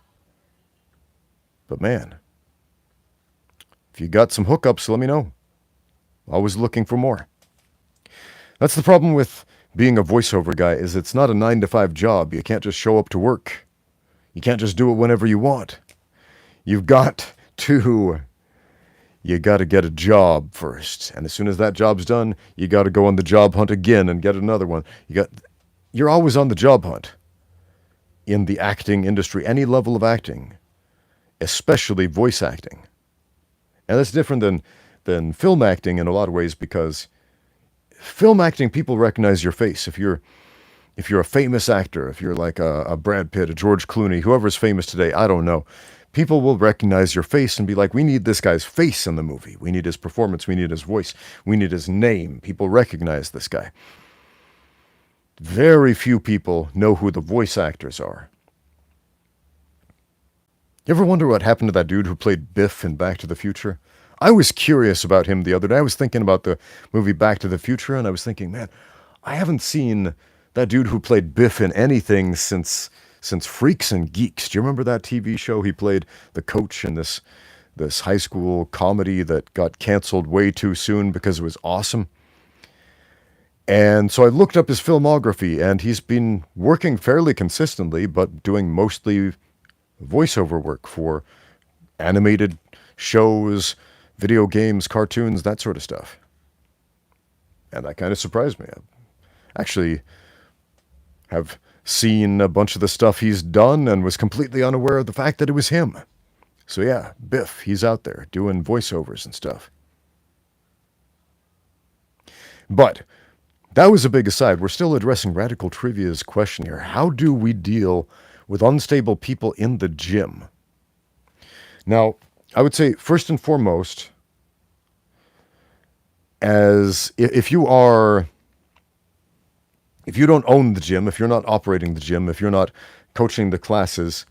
But man, if you got some hookups, let me know. Always looking for more. That's the problem with being a voiceover guy, is it's not a 9-to-5 job. You can't just show up to work. You can't just do it whenever you want. You've got to get a job first. And as soon as that job's done, you got to go on the job hunt again and get another one. You're always on the job hunt in the acting industry, any level of acting, especially voice acting. And that's different than film acting in a lot of ways, because film acting, people recognize your face. If you're a famous actor, if you're like a Brad Pitt, a George Clooney, whoever's famous today, I don't know. People will recognize your face and be like, we need this guy's face in the movie. We need his performance. We need his voice. We need his name. People recognize this guy. Very few people know who the voice actors are. You ever wonder what happened to that dude who played Biff in Back to the Future? I was curious about him the other day. I was thinking about the movie Back to the Future, and I was thinking, man, I haven't seen that dude who played Biff in anything since Freaks and Geeks. Do you remember that TV show? He played the coach in this high school comedy that got canceled way too soon because it was awesome. And so I looked up his filmography, and he's been working fairly consistently, but doing mostly voiceover work for animated shows, video games, cartoons, that sort of stuff. And that kind of surprised me. I actually have seen a bunch of the stuff he's done and was completely unaware of the fact that it was him. So yeah, Biff, he's out there doing voiceovers and stuff. But that was a big aside. We're still addressing Radical Trivia's question here. How do we deal with unstable people in the gym? Now, I would say first and foremost, as if you don't own the gym, if you're not operating the gym, if you're not coaching the classes,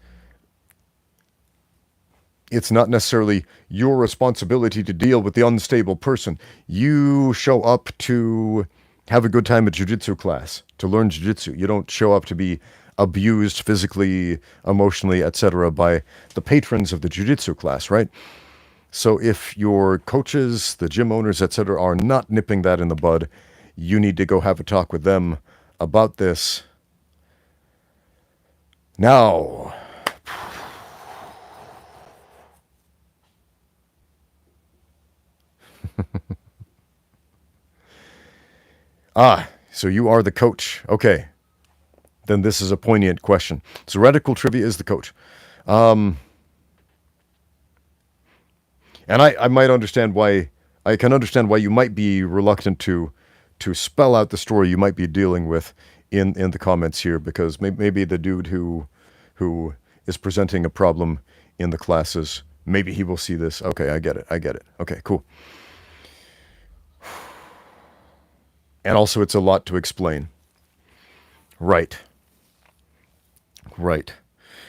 it's not necessarily your responsibility to deal with the unstable person. You show up to have a good time at jiu-jitsu class, to learn jiu-jitsu. You don't show up to be abused physically, emotionally, etc. by the patrons of the jiu-jitsu class, right? So if your coaches, the gym owners, etc., are not nipping that in the bud, you need to go have a talk with them about this. Now, so you are the coach. Okay. Then this is a poignant question. So Radical Trivia is the coach. And I might understand why, I can understand why you might be reluctant to spell out the story you might be dealing with in the comments here, because maybe the dude who is presenting a problem in the classes, maybe he will see this. Okay, I get it. Okay, cool. And also it's a lot to explain. Right.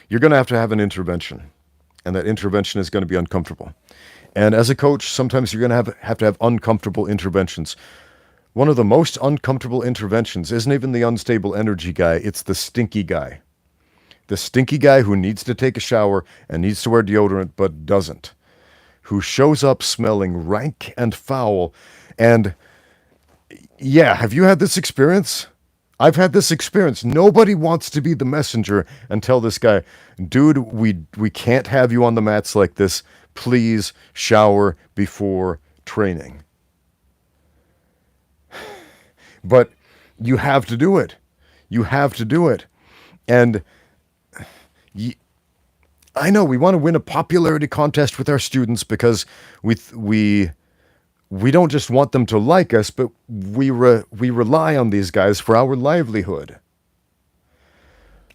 You're going to have an intervention, and that intervention is going to be uncomfortable. And as a coach, sometimes you're going to have uncomfortable interventions. One of the most uncomfortable interventions isn't even the unstable energy guy, it's the stinky guy. The stinky guy who needs to take a shower and needs to wear deodorant but doesn't. Who shows up smelling rank and foul. And yeah, have you had this experience? I've had this experience. Nobody wants to be the messenger and tell this guy, dude, we can't have you on the mats like this. Please shower before training. But you have to do it. And I know we want to win a popularity contest with our students because we don't just want them to like us, but we rely on these guys for our livelihood.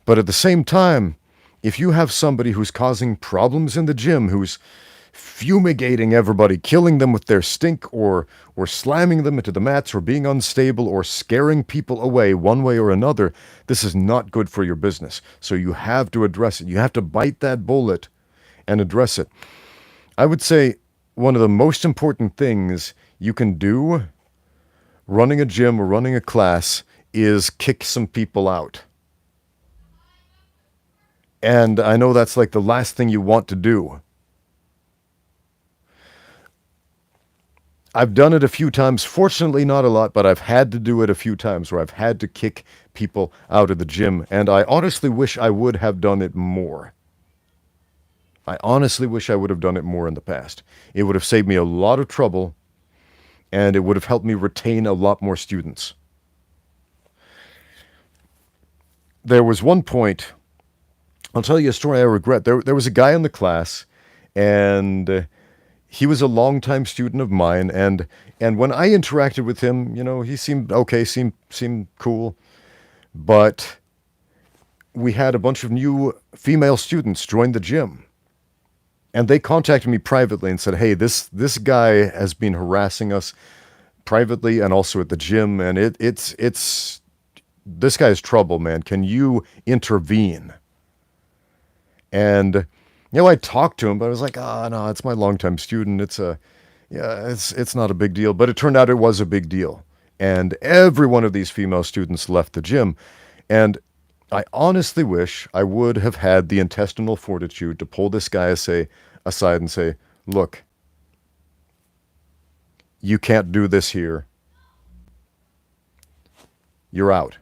But at the same time, if you have somebody who's causing problems in the gym, who's fumigating everybody, killing them with their stink, or slamming them into the mats, or being unstable, or scaring people away one way or another, this is not good for your business. So you have to address it. You have to bite that bullet and address it. I would say one of the most important things you can do running a gym or running a class is kick some people out. And I know that's like the last thing you want to do. I've done it a few times, fortunately not a lot, but I've had to do it a few times where I've had to kick people out of the gym, and I honestly wish I would have done it more. I honestly wish I would have done it more in the past. It would have saved me a lot of trouble, and it would have helped me retain a lot more students. There was one point, I'll tell you a story I regret. There was a guy in the class, and he was a longtime student of mine, and when I interacted with him, you know, he seemed okay, seemed cool, but we had a bunch of new female students join the gym, and they contacted me privately and said, "Hey, this guy has been harassing us privately and also at the gym, and it's this guy's trouble, man. Can you intervene?" And you know, I talked to him, but I was like, no, it's my longtime student. It's not a big deal. But it turned out it was a big deal. And every one of these female students left the gym. And I honestly wish I would have had the intestinal fortitude to pull this guy aside and say, "Look, you can't do this here. You're out."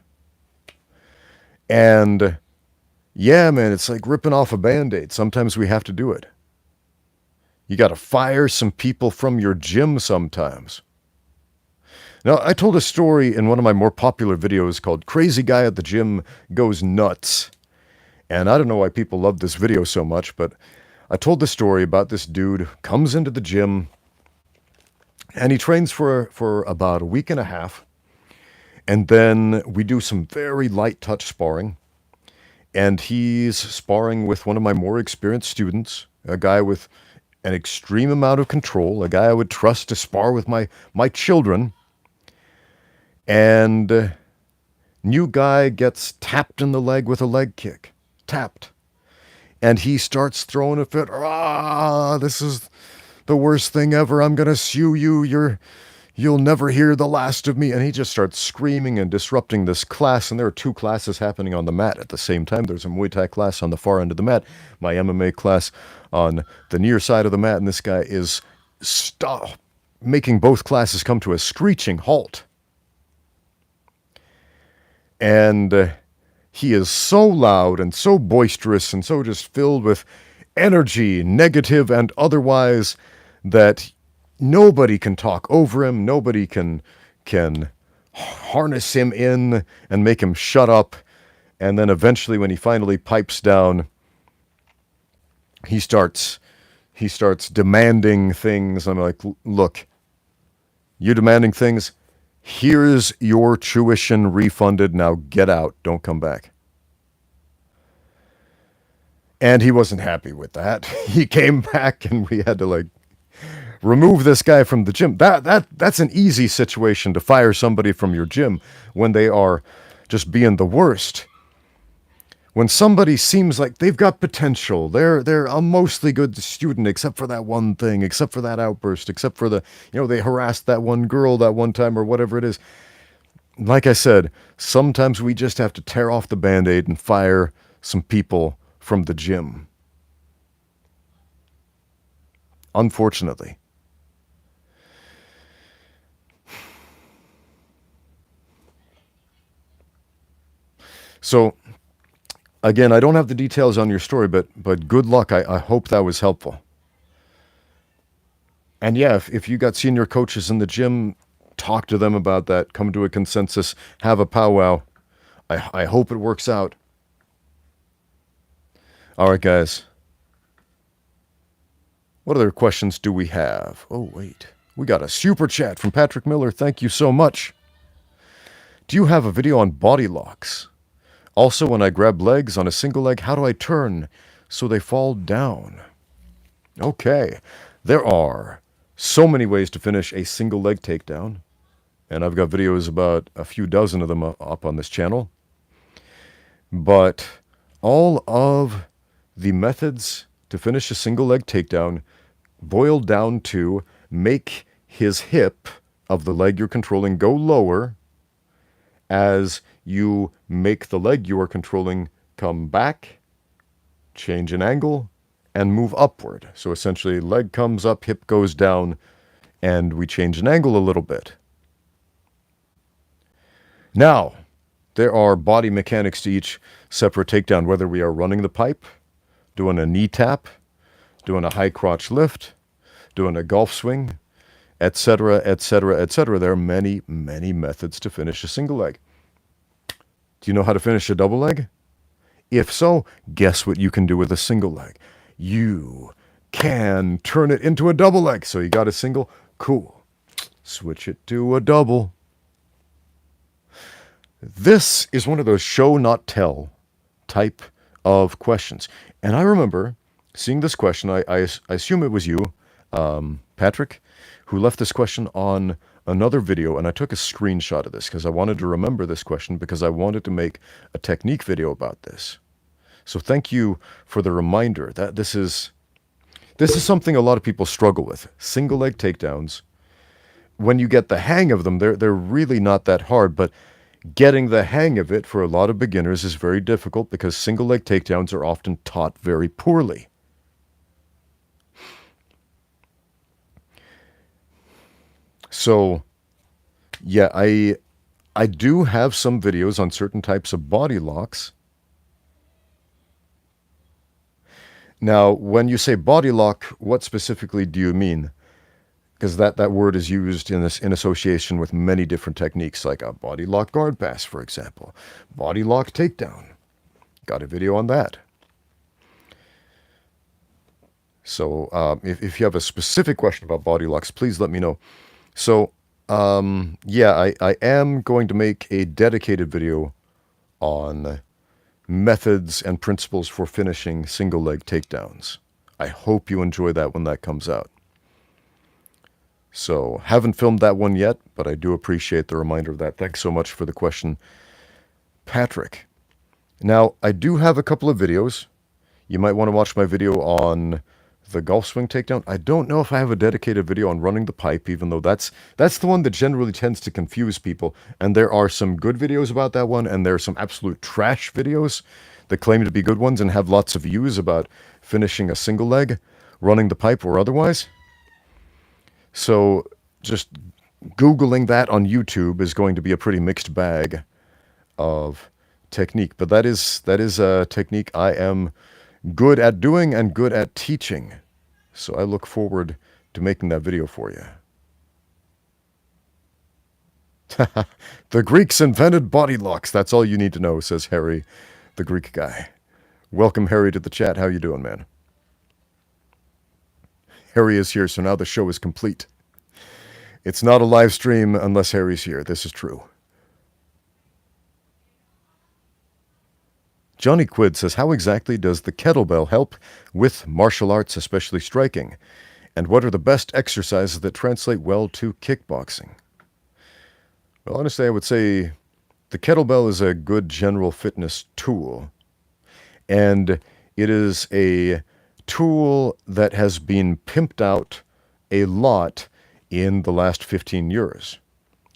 And yeah, man, it's like ripping off a Band-Aid. Sometimes we have to do it. You got to fire some people from your gym sometimes. Now, I told a story in one of my more popular videos called Crazy Guy at the Gym Goes Nuts. And I don't know why people love this video so much, but I told the story about this dude comes into the gym and he trains for about a week and a half. And then we do some very light touch sparring. And he's sparring with one of my more experienced students, a guy with an extreme amount of control, a guy I would trust to spar with my children. And new guy gets tapped in the leg with a leg kick. Tapped. And he starts throwing a fit. This is the worst thing ever. I'm going to sue you. You'll never hear the last of me. And he just starts screaming and disrupting this class. And there are two classes happening on the mat at the same time. There's a Muay Thai class on the far end of the mat, my MMA class on the near side of the mat. And this guy is making both classes come to a screeching halt. And he is so loud and so boisterous and so just filled with energy, negative and otherwise, that nobody can talk over him. Nobody can harness him in and make him shut up. And then eventually when he finally pipes down, he starts demanding things. I'm like, "Look, you demanding things? Here's your tuition refunded. Now get out. Don't come back." And he wasn't happy with that. He came back and we had to remove this guy from the gym. That's an easy situation to fire somebody from your gym when they are just being the worst. When somebody seems like they've got potential, they're a mostly good student except for that one thing, except for that outburst, except for they harassed that one girl that one time or whatever it is. Like I said, sometimes we just have to tear off the Band-Aid and fire some people from the gym. Unfortunately. So, again, I don't have the details on your story, but good luck. I hope that was helpful. And yeah, if you got senior coaches in the gym, talk to them about that. Come to a consensus. Have a powwow. I hope it works out. All right, guys. What other questions do we have? Oh, wait. We got a super chat from Patrick Miller. Thank you so much. Do you have a video on body locks? Also, when I grab legs on a single leg, how do I turn so they fall down? Okay. There are so many ways to finish a single leg takedown. And I've got videos about a few dozen of them up on this channel. But all of the methods to finish a single leg takedown boiled down to make his hip of the leg you're controlling go lower as you make the leg you are controlling come back, change an angle, and move upward. So essentially, leg comes up, hip goes down, and we change an angle a little bit. Now, there are body mechanics to each separate takedown, whether we are running the pipe, doing a knee tap, doing a high crotch lift, doing a golf swing, etc., etc., etc. There are many, many methods to finish a single leg. Do you know how to finish a double leg? If so, guess what you can do with a single leg? You can turn it into a double leg. So you got a single, cool. Switch it to a double. This is one of those show not tell type of questions. And I remember seeing this question. I assume it was you, Patrick, who left this question on another video, and I took a screenshot of this because I wanted to remember this question because I wanted to make a technique video about this. So thank you for the reminder that this is something a lot of people struggle with. Single leg takedowns. When you get the hang of them, they're really not that hard, but getting the hang of it for a lot of beginners is very difficult because single leg takedowns are often taught very poorly. So, yeah, I do have some videos on certain types of body locks. Now, when you say body lock, what specifically do you mean? Because that word is used in association with many different techniques, like a body lock guard pass, for example. Body lock takedown. Got a video on that. So if you have a specific question about body locks, please let me know. So, yeah, I am going to make a dedicated video on methods and principles for finishing single leg takedowns. I hope you enjoy that when that comes out. So, haven't filmed that one yet, but I do appreciate the reminder of that. Thanks so much for the question, Patrick. Now, I do have a couple of videos. You might want to watch my video on the golf swing takedown. I don't know if I have a dedicated video on running the pipe, even though that's the one that generally tends to confuse people. And there are some good videos about that one, and there are some absolute trash videos that claim to be good ones and have lots of views about finishing a single leg, running the pipe or otherwise. So just Googling that on YouTube is going to be a pretty mixed bag of technique. But that is a technique I am good at doing and good at teaching. So I look forward to making that video for you. The Greeks invented body locks. That's all you need to know, says Harry, the Greek guy. Welcome, Harry, to the chat. How you doing, man? Harry is here, so now the show is complete. It's not a live stream unless Harry's here. This is true. Johnny Quid says, how exactly does the kettlebell help with martial arts, especially striking? And what are the best exercises that translate well to kickboxing? Well, honestly, I would say the kettlebell is a good general fitness tool. And it is a tool that has been pimped out a lot in the last 15 years,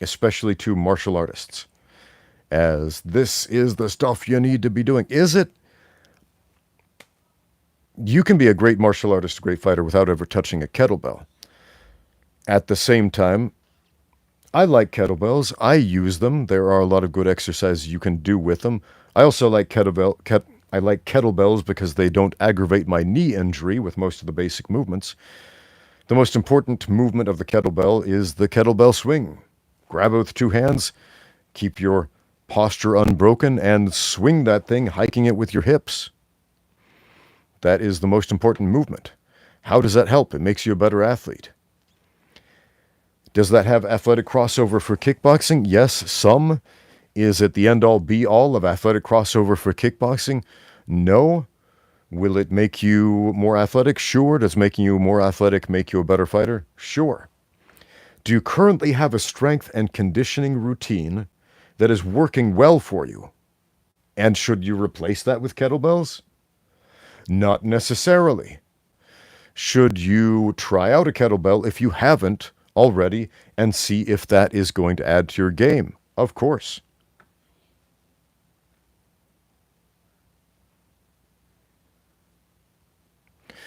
especially to martial artists, as this is the stuff you need to be doing. Is it? You can be a great martial artist, a great fighter, without ever touching a kettlebell. At the same time, I like kettlebells. I use them. There are a lot of good exercises you can do with them. I also like kettlebells because they don't aggravate my knee injury with most of the basic movements. The most important movement of the kettlebell is the kettlebell swing. Grab it with two hands, keep your posture unbroken, and swing that thing, hiking it with your hips. That is the most important movement. How does that help? It makes you a better athlete. Does that have athletic crossover for kickboxing? Yes, some. Is it the end-all, be-all of athletic crossover for kickboxing? No. Will it make you more athletic? Sure. Does making you more athletic make you a better fighter? Sure. Do you currently have a strength and conditioning routine that is working well for you? And should you replace that with kettlebells? Not necessarily. should you try out a kettlebell if you haven't already and see if that is going to add to your game? Of course.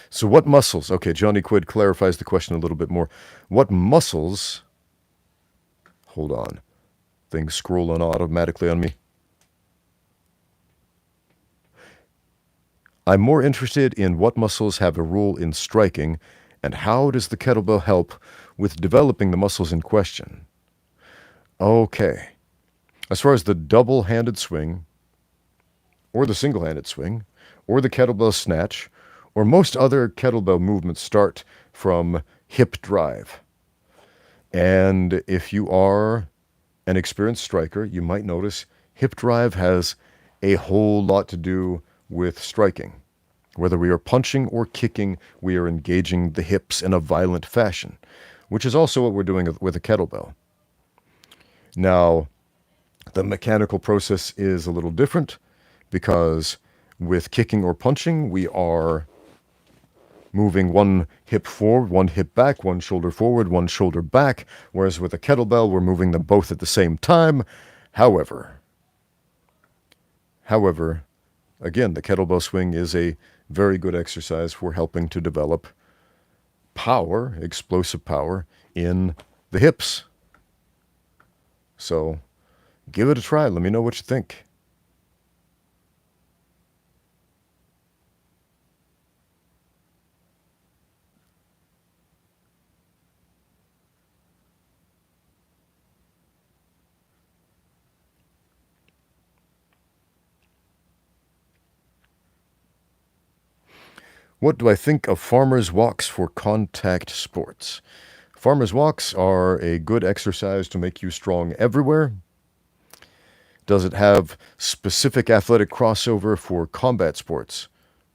So what muscles? Okay, Johnny Quid clarifies the question a little bit more. What muscles... Hold on. Things scrolling automatically on me. I'm more interested in what muscles have a role in striking, and how does the kettlebell help with developing the muscles in question? Okay. As far as the double-handed swing, or the single-handed swing, or the kettlebell snatch, or most other kettlebell movements start from hip drive. And if you are an experienced striker, you might notice hip drive has a whole lot to do with striking. Whether we are punching or kicking, we are engaging the hips in a violent fashion, which is also what we're doing with a kettlebell. Now, the mechanical process is a little different because with kicking or punching, we are moving one hip forward, one hip back, one shoulder forward, one shoulder back, whereas with a kettlebell, we're moving them both at the same time. However, again, the kettlebell swing is a very good exercise for helping to develop power, explosive power, in the hips. So, give it a try. Let me know what you think. What do I think of farmers' walks for contact sports? Farmers' walks are a good exercise to make you strong everywhere. Does it have specific athletic crossover for combat sports?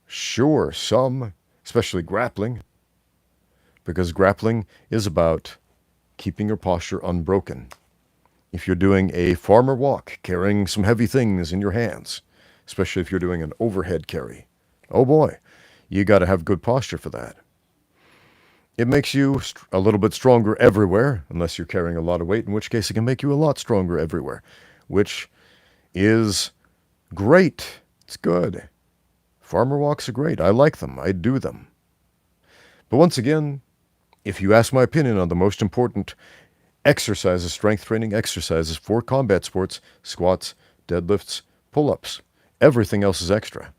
Sure, some, especially grappling, because grappling is about keeping your posture unbroken. If you're doing a farmer walk, carrying some heavy things in your hands, especially if you're doing an overhead carry, oh boy, you got to have good posture for that. It makes you a little bit stronger everywhere, unless you're carrying a lot of weight, in which case it can make you a lot stronger everywhere, which is great. It's good. Farmer walks are great. I like them. I do them. But once again, if you ask my opinion on the most important exercises, strength training exercises for combat sports, squats, deadlifts, pull-ups, everything else is extra.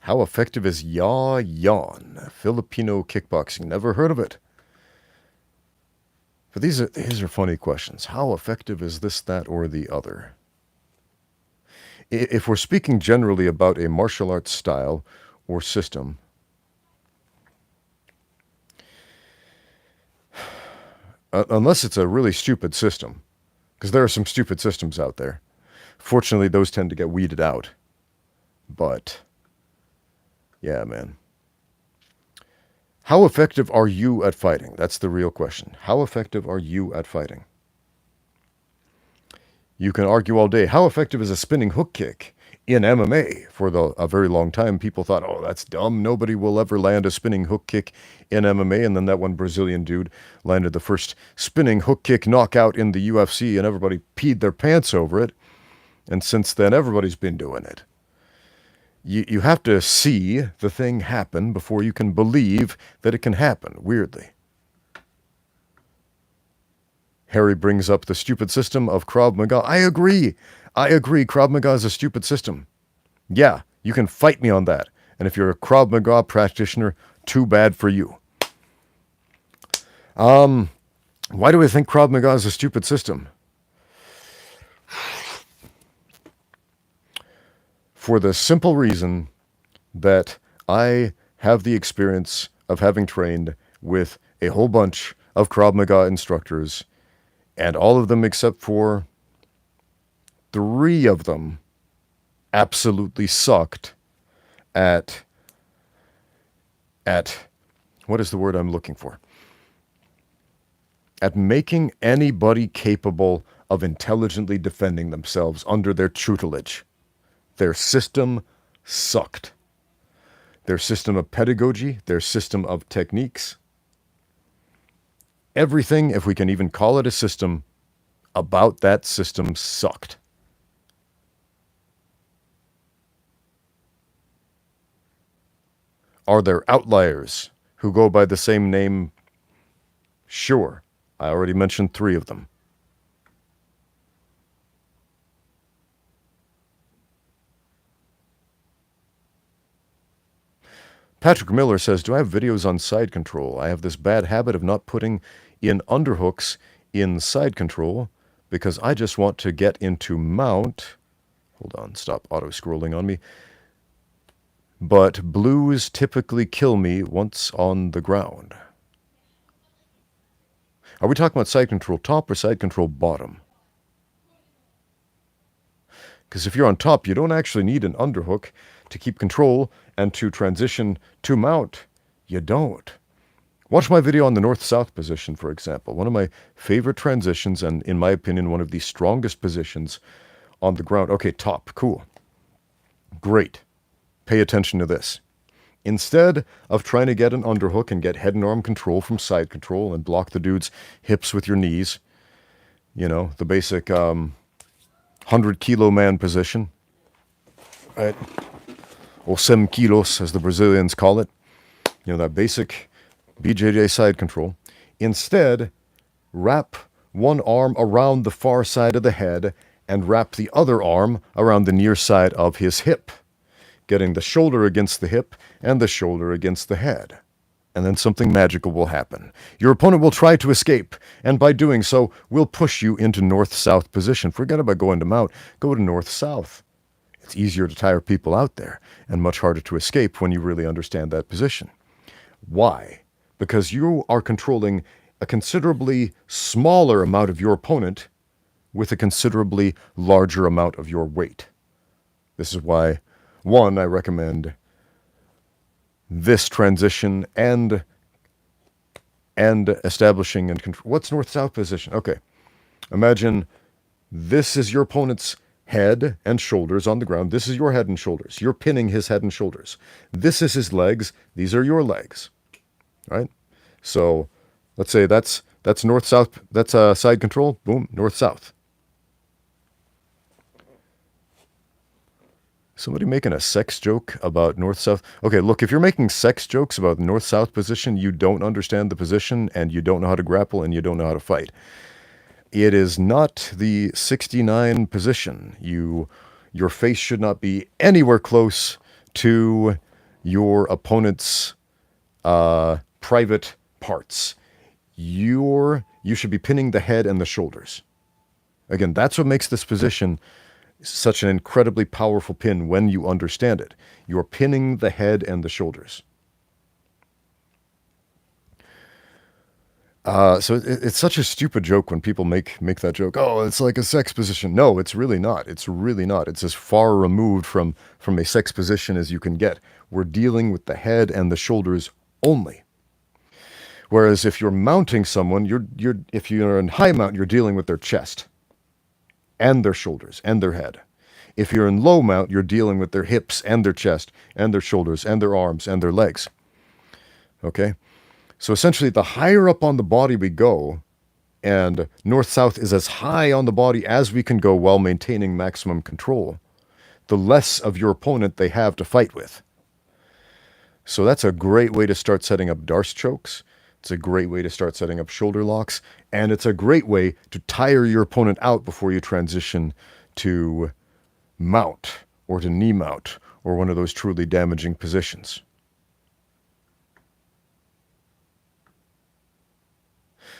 How effective is yaw yawn? Filipino kickboxing. Never heard of it. But these are funny questions. How effective is this, that, or the other? If we're speaking generally about a martial arts style or system, unless it's a really stupid system, because there are some stupid systems out there. Fortunately, those tend to get weeded out. But yeah, man. How effective are you at fighting? That's the real question. How effective are you at fighting? You can argue all day. How effective is a spinning hook kick in MMA? For a very long time, people thought, oh, that's dumb. Nobody will ever land a spinning hook kick in MMA. And then that one Brazilian dude landed the first spinning hook kick knockout in the UFC, and everybody peed their pants over it. And since then, everybody's been doing it. You have to see the thing happen before you can believe that it can happen, weirdly. Harry brings up the stupid system of Krav Maga. I agree. Krav Maga is a stupid system. Yeah, you can fight me on that. And if you're a Krav Maga practitioner, too bad for you. Why do I think Krav Maga is a stupid system? For the simple reason that I have the experience of having trained with a whole bunch of Krav Maga instructors, and all of them except for 3 of them absolutely sucked at what is the word I'm looking for? At making anybody capable of intelligently defending themselves under their tutelage. Their system sucked. Their system of pedagogy, their system of techniques, everything, if we can even call it a system, about that system sucked. Are there outliers who go by the same name? Sure. I already mentioned 3 of them. Patrick Miller says, do I have videos on side control? I have this bad habit of not putting in underhooks in side control because I just want to get into mount. Hold on, stop auto-scrolling on me. But blues typically kill me once on the ground. Are we talking about side control top or side control bottom? Because if you're on top, you don't actually need an underhook to keep control and to transition to mount. You don't. Watch my video on the north-south position, for example. One of my favorite transitions and, in my opinion, one of the strongest positions on the ground. Okay, top. Cool. Great. Pay attention to this. Instead of trying to get an underhook and get head and arm control from side control and block the dude's hips with your knees, you know, the basic 100-kilo man position, right? Or 7 kilos, as the Brazilians call it. You know, that basic BJJ side control. Instead, wrap one arm around the far side of the head and wrap the other arm around the near side of his hip, getting the shoulder against the hip and the shoulder against the head. And then something magical will happen. Your opponent will try to escape, and by doing so, will push you into north-south position. Forget about going to mount. Go to north-south. It's easier to tire people out there, and much harder to escape when you really understand that position. Why? Because you are controlling a considerably smaller amount of your opponent with a considerably larger amount of your weight. This is why, one, I recommend this transition and establishing and control. What's north-south position? Okay. Imagine this is your opponent's head and shoulders on the ground. This is your head and shoulders. You're pinning his head and shoulders. This is his legs. These are your legs. Right? So let's say that's north-south. That's side control. Boom, north-south. Somebody making a sex joke about north-south? Okay, look, if you're making sex jokes about north-south position, you don't understand the position, and you don't know how to grapple, and you don't know how to fight. It is not the 69 position. Your face should not be anywhere close to your opponent's private parts. You should be pinning the head and the shoulders. Again, that's what makes this position such an incredibly powerful pin when you understand it. You're pinning the head and the shoulders. So it's such a stupid joke when people make that joke. Oh, it's like a sex position. No, it's really not. It's really not. It's as far removed from a sex position as you can get. We're dealing with the head and the shoulders only. Whereas if you're mounting someone, if you're in high mount, you're dealing with their chest and their shoulders and their head. If you're in low mount, you're dealing with their hips and their chest and their shoulders and their arms and their legs. Okay? So essentially, the higher up on the body we go, and north-south is as high on the body as we can go while maintaining maximum control, the less of your opponent they have to fight with. So that's a great way to start setting up Darce chokes. It's a great way to start setting up shoulder locks. And it's a great way to tire your opponent out before you transition to mount or to knee mount or one of those truly damaging positions.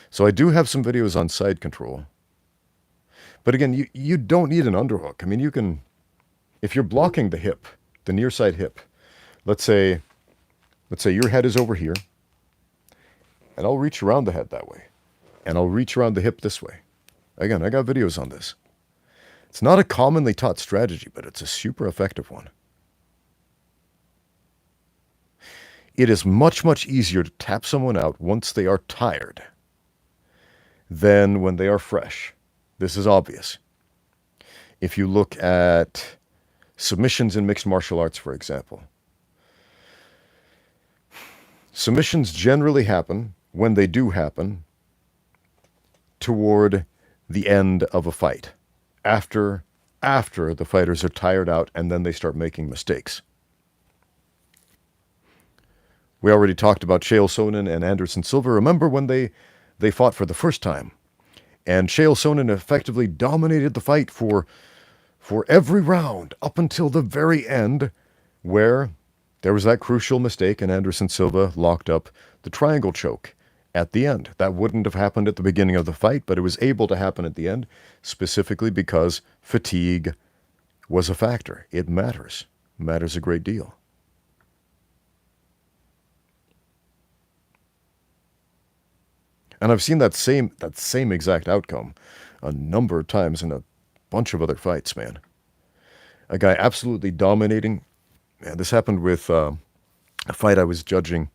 So I do have some videos on side control. But again, you don't need an underhook. I mean, you can, if you're blocking the hip, the near side hip, Let's say your head is over here, and I'll reach around the head that way, and I'll reach around the hip this way. Again, I got videos on this. It's not a commonly taught strategy, but it's a super effective one. It is much, much easier to tap someone out once they are tired than when they are fresh. This is obvious. If you look at submissions in mixed martial arts, for example, submissions generally happen, when they do happen, toward the end of a fight. After the fighters are tired out, and then they start making mistakes. We already talked about Chael Sonnen and Anderson Silva. Remember when they fought for the first time? And Chael Sonnen effectively dominated the fight for every round up until the very end, where there was that crucial mistake and Anderson Silva locked up the triangle choke at the end. That wouldn't have happened at the beginning of the fight, but it was able to happen at the end, specifically because fatigue was a factor. It matters. It matters a great deal. And I've seen that same exact outcome a number of times in a bunch of other fights, man. A guy absolutely dominating. Man, this happened with a fight I was judging.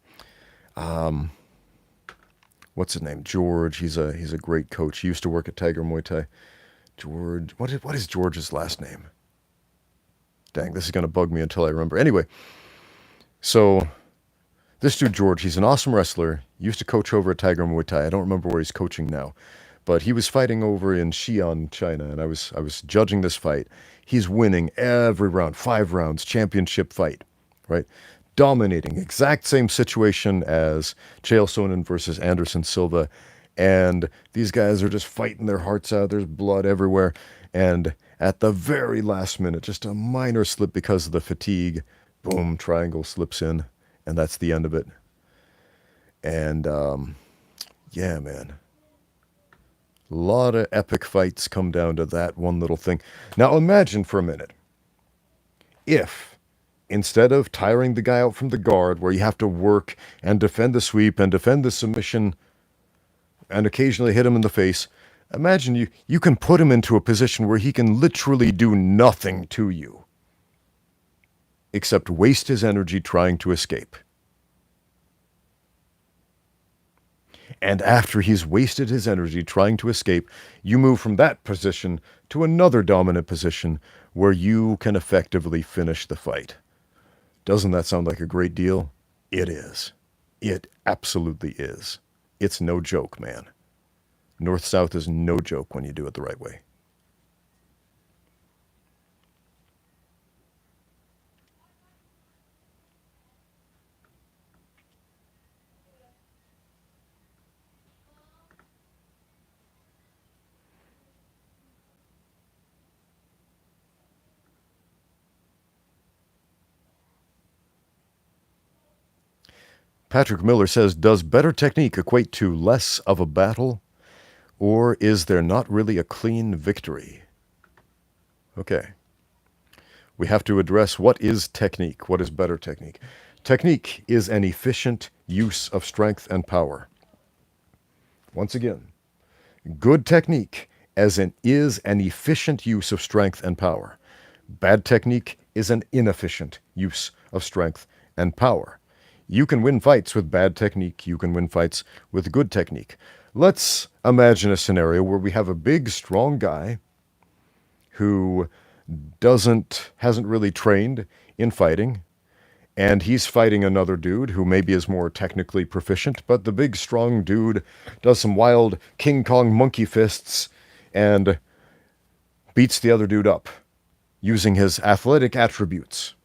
What's his name? George. He's a great coach. He used to work at Tiger Muay Thai. George. What is George's last name? Dang, this is going to bug me until I remember. Anyway, so this dude, George, he's an awesome wrestler. Used to coach over at Tiger Muay Thai. I don't remember where he's coaching now. But he was fighting over in Xi'an, China, and I was judging this fight. He's winning every round, 5 rounds, championship fight, right? Dominating. Exact same situation as Chael Sonnen versus Anderson Silva. And these guys are just fighting their hearts out. There's blood everywhere. And at the very last minute, just a minor slip because of the fatigue, boom, triangle slips in. And that's the end of it. And, yeah, man. A lot of epic fights come down to that one little thing. Now imagine for a minute, if instead of tiring the guy out from the guard, where you have to work and defend the sweep and defend the submission and occasionally hit him in the face, imagine you can put him into a position where he can literally do nothing to you except waste his energy trying to escape. And after he's wasted his energy trying to escape, you move from that position to another dominant position where you can effectively finish the fight. Doesn't that sound like a great deal? It is. It absolutely is. It's no joke, man. North-South is no joke when you do it the right way. Patrick Miller says, does better technique equate to less of a battle, or is there not really a clean victory? Okay. We have to address what is technique, what is better technique. Technique is an efficient use of strength and power. Once again, good technique is an efficient use of strength and power. Bad technique is an inefficient use of strength and power. You can win fights with bad technique. You can win fights with good technique. Let's imagine a scenario where we have a big, strong guy who hasn't really trained in fighting, and he's fighting another dude who maybe is more technically proficient, but the big, strong dude does some wild King Kong monkey fists and beats the other dude up using his athletic attributes.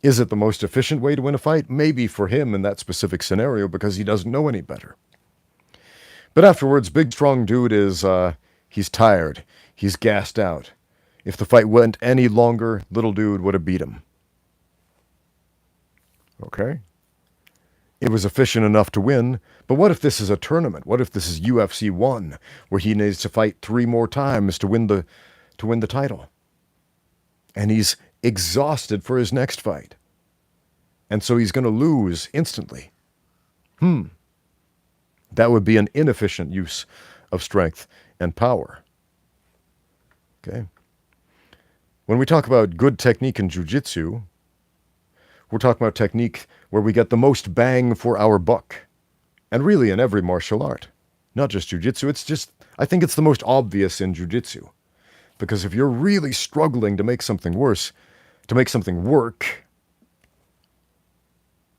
Is it the most efficient way to win a fight? Maybe for him in that specific scenario because he doesn't know any better. But afterwards, big strong dude he's tired. He's gassed out. If the fight went any longer, little dude would have beat him. Okay? It was efficient enough to win, but what if this is a tournament? What if this is UFC 1, where he needs to fight 3 more times to win the title? And he's exhausted for his next fight. And so he's going to lose instantly. That would be an inefficient use of strength and power. Okay? When we talk about good technique in jiu-jitsu, we're talking about technique where we get the most bang for our buck. And really in every martial art. Not just jiu-jitsu, I think it's the most obvious in jiu-jitsu. Because if you're really struggling to make something worse, to make something work,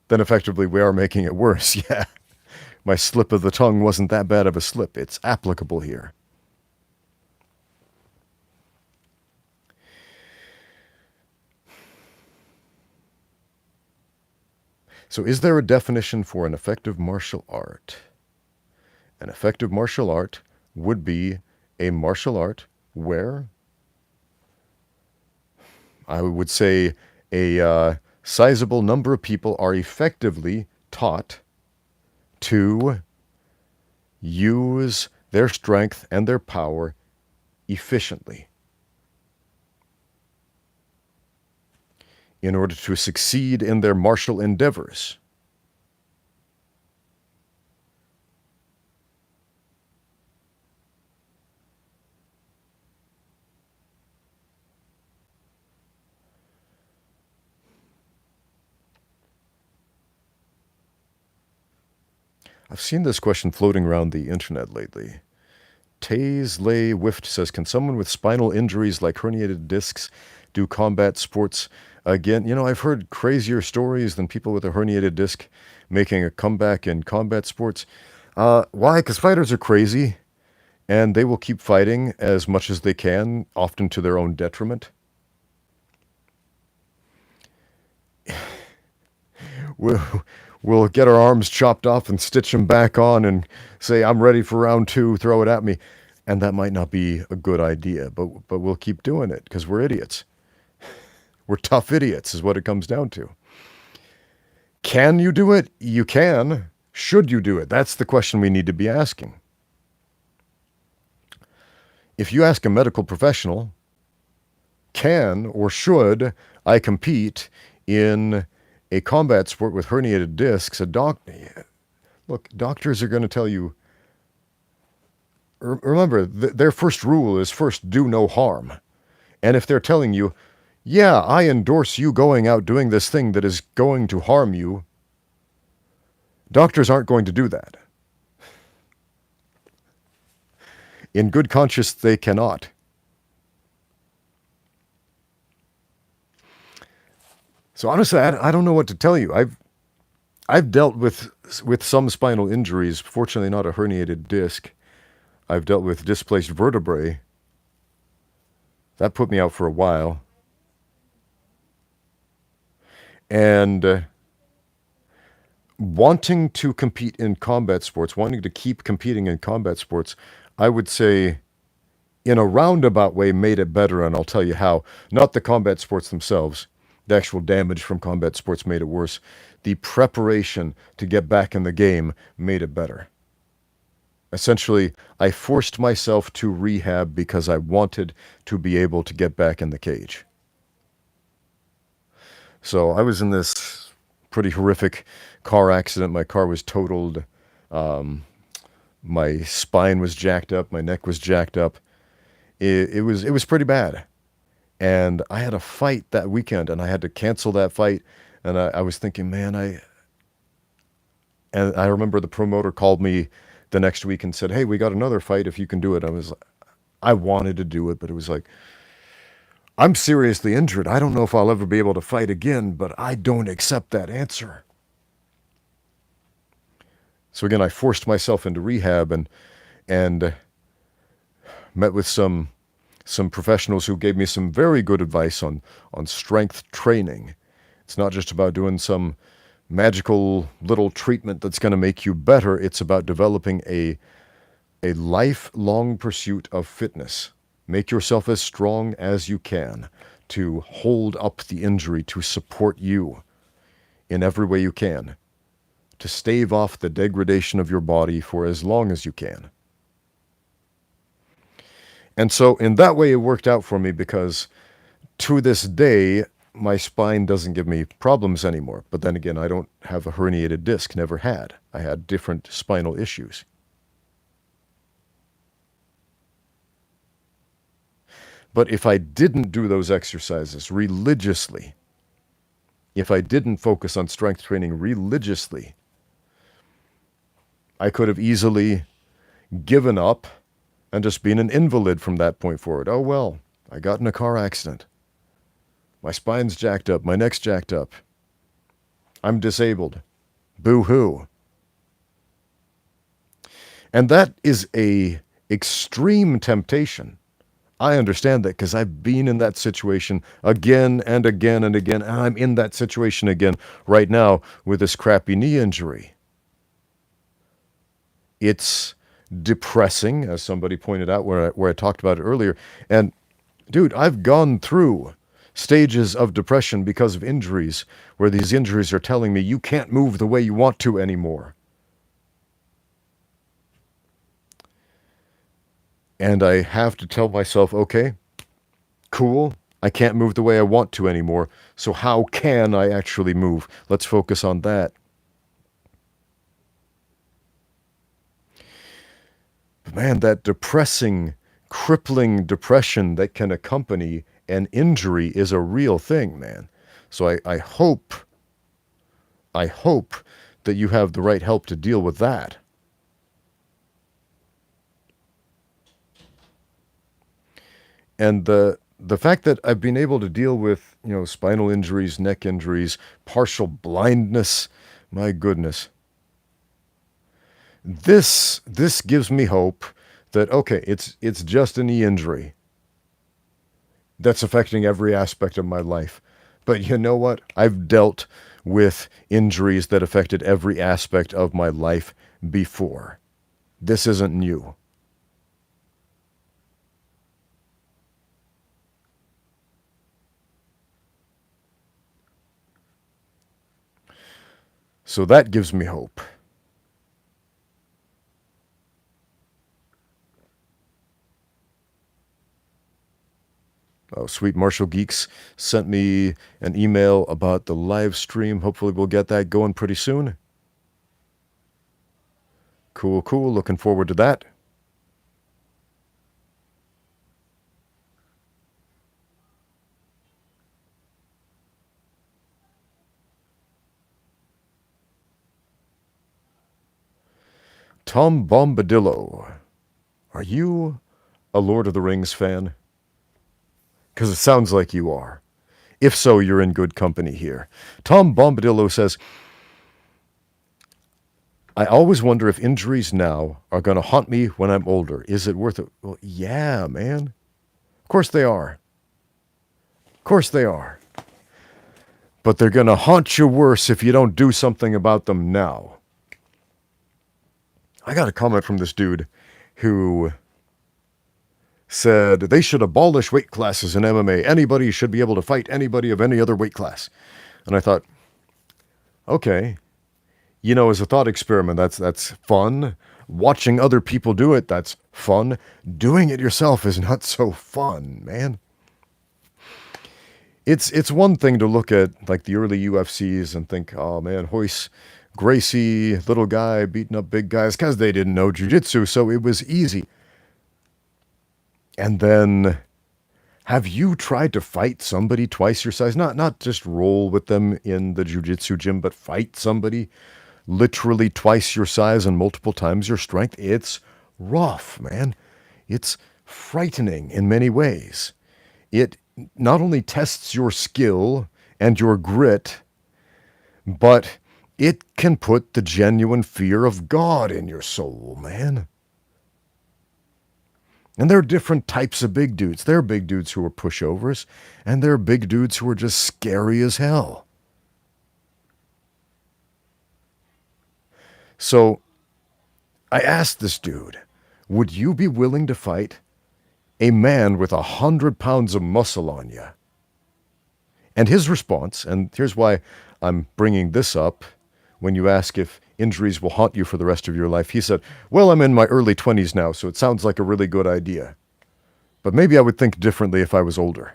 then effectively we are making it worse. Yeah, my slip of the tongue wasn't that bad of a slip. It's applicable here. So is there a definition for an effective martial art? An effective martial art would be a martial art where I would say a sizable number of people are effectively taught to use their strength and their power efficiently in order to succeed in their martial endeavors. I've seen this question floating around the internet lately. Taisley Wift says, can someone with spinal injuries like herniated discs do combat sports again? You know, I've heard crazier stories than people with a herniated disc making a comeback in combat sports. Why? Because fighters are crazy, and they will keep fighting as much as they can, often to their own detriment. We'll get our arms chopped off and stitch them back on and say, I'm ready for round 2, throw it at me. And that might not be a good idea, but we'll keep doing it because we're idiots. We're tough idiots is what it comes down to. Can you do it? You can. Should you do it? That's the question we need to be asking. If you ask a medical professional, can or should I compete in a combat sport with herniated discs, look, doctors are going to tell you, remember, their first rule is first do no harm. And if they're telling you, yeah, I endorse you going out doing this thing that is going to harm you, doctors aren't going to do that. In good conscience, they cannot. So honestly, I don't know what to tell you. I've dealt with some spinal injuries, fortunately not a herniated disc. I've dealt with displaced vertebrae. That put me out for a while. And wanting to compete in combat sports, wanting to keep competing in combat sports, I would say in a roundabout way made it better, and I'll tell you how. Not the combat sports themselves. The actual damage from combat sports made it worse. The preparation to get back in the game made it better. Essentially, I forced myself to rehab because I wanted to be able to get back in the cage. So I was in this pretty horrific car accident. My car was totaled. My spine was jacked up. My neck was jacked up. It was pretty bad. And I had a fight that weekend, and I had to cancel that fight. And I was thinking, man, and I remember the promoter called me the next week and said, hey, we got another fight if you can do it. I wanted to do it, but it was like, I'm seriously injured. I don't know if I'll ever be able to fight again, but I don't accept that answer. So again, I forced myself into rehab and met with some professionals who gave me some very good advice on strength training. It's not just about doing some magical little treatment that's going to make you better. It's about developing a lifelong pursuit of fitness. Make yourself as strong as you can to hold up the injury, to support you in every way you can, to stave off the degradation of your body for as long as you can. And so in that way, it worked out for me because to this day, my spine doesn't give me problems anymore. But then again, I don't have a herniated disc, never had. I had different spinal issues. But if I didn't do those exercises religiously, if I didn't focus on strength training religiously, I could have easily given up and just been an invalid from that point forward. Oh, well, I got in a car accident. My spine's jacked up. My neck's jacked up. I'm disabled. Boo-hoo. And that is a extreme temptation. I understand that because I've been in that situation again and again and again, and I'm in that situation again right now with this crappy knee injury. It's depressing, as somebody pointed out where I talked about it earlier. And, dude, I've gone through stages of depression because of injuries, where these injuries are telling me you can't move the way you want to anymore. And I have to tell myself, okay, cool, I can't move the way I want to anymore, so how can I actually move? Let's focus on that. But man, that depressing, crippling depression that can accompany an injury is a real thing, man. So I hope that you have the right help to deal with that. And the fact that I've been able to deal with, spinal injuries, neck injuries, partial blindness, my goodness. This gives me hope that, okay, it's just a knee injury that's affecting every aspect of my life. But you know what? I've dealt with injuries that affected every aspect of my life before. This isn't new. So that gives me hope. Oh, Sweet Martial Geeks sent me an email about the live stream. Hopefully we'll get that going pretty soon. Cool. Looking forward to that. Tom Bombadillo, are you a Lord of the Rings fan? Because it sounds like you are. If so, you're in good company here. Tom Bombadillo says, I always wonder if injuries now are going to haunt me when I'm older. Is it worth it? Well, yeah, man. Of course they are. Of course they are. But they're going to haunt you worse if you don't do something about them now. I got a comment from this dude who said they should abolish weight classes in MMA. Anybody should be able to fight anybody of any other weight class. And I thought, okay, as a thought experiment, that's fun. Watching other people do it, that's fun. Doing it yourself is not so fun, man. It's one thing to look at like the early UFCs and think, oh man, Royce Gracie, little guy beating up big guys, because they didn't know jiu-jitsu, so it was easy. And then, have you tried to fight somebody twice your size? Not just roll with them in the jiu-jitsu gym, but fight somebody literally twice your size and multiple times your strength? It's rough, man. It's frightening in many ways. It not only tests your skill and your grit, but it can put the genuine fear of God in your soul, man. And there are different types of big dudes. There are big dudes who are pushovers, and there are big dudes who are just scary as hell. So I asked this dude, would you be willing to fight a man with 100 pounds of muscle on you? And his response, and here's why I'm bringing this up, when you ask if injuries will haunt you for the rest of your life, he said, well, I'm in my early 20s now, so it sounds like a really good idea. But maybe I would think differently if I was older.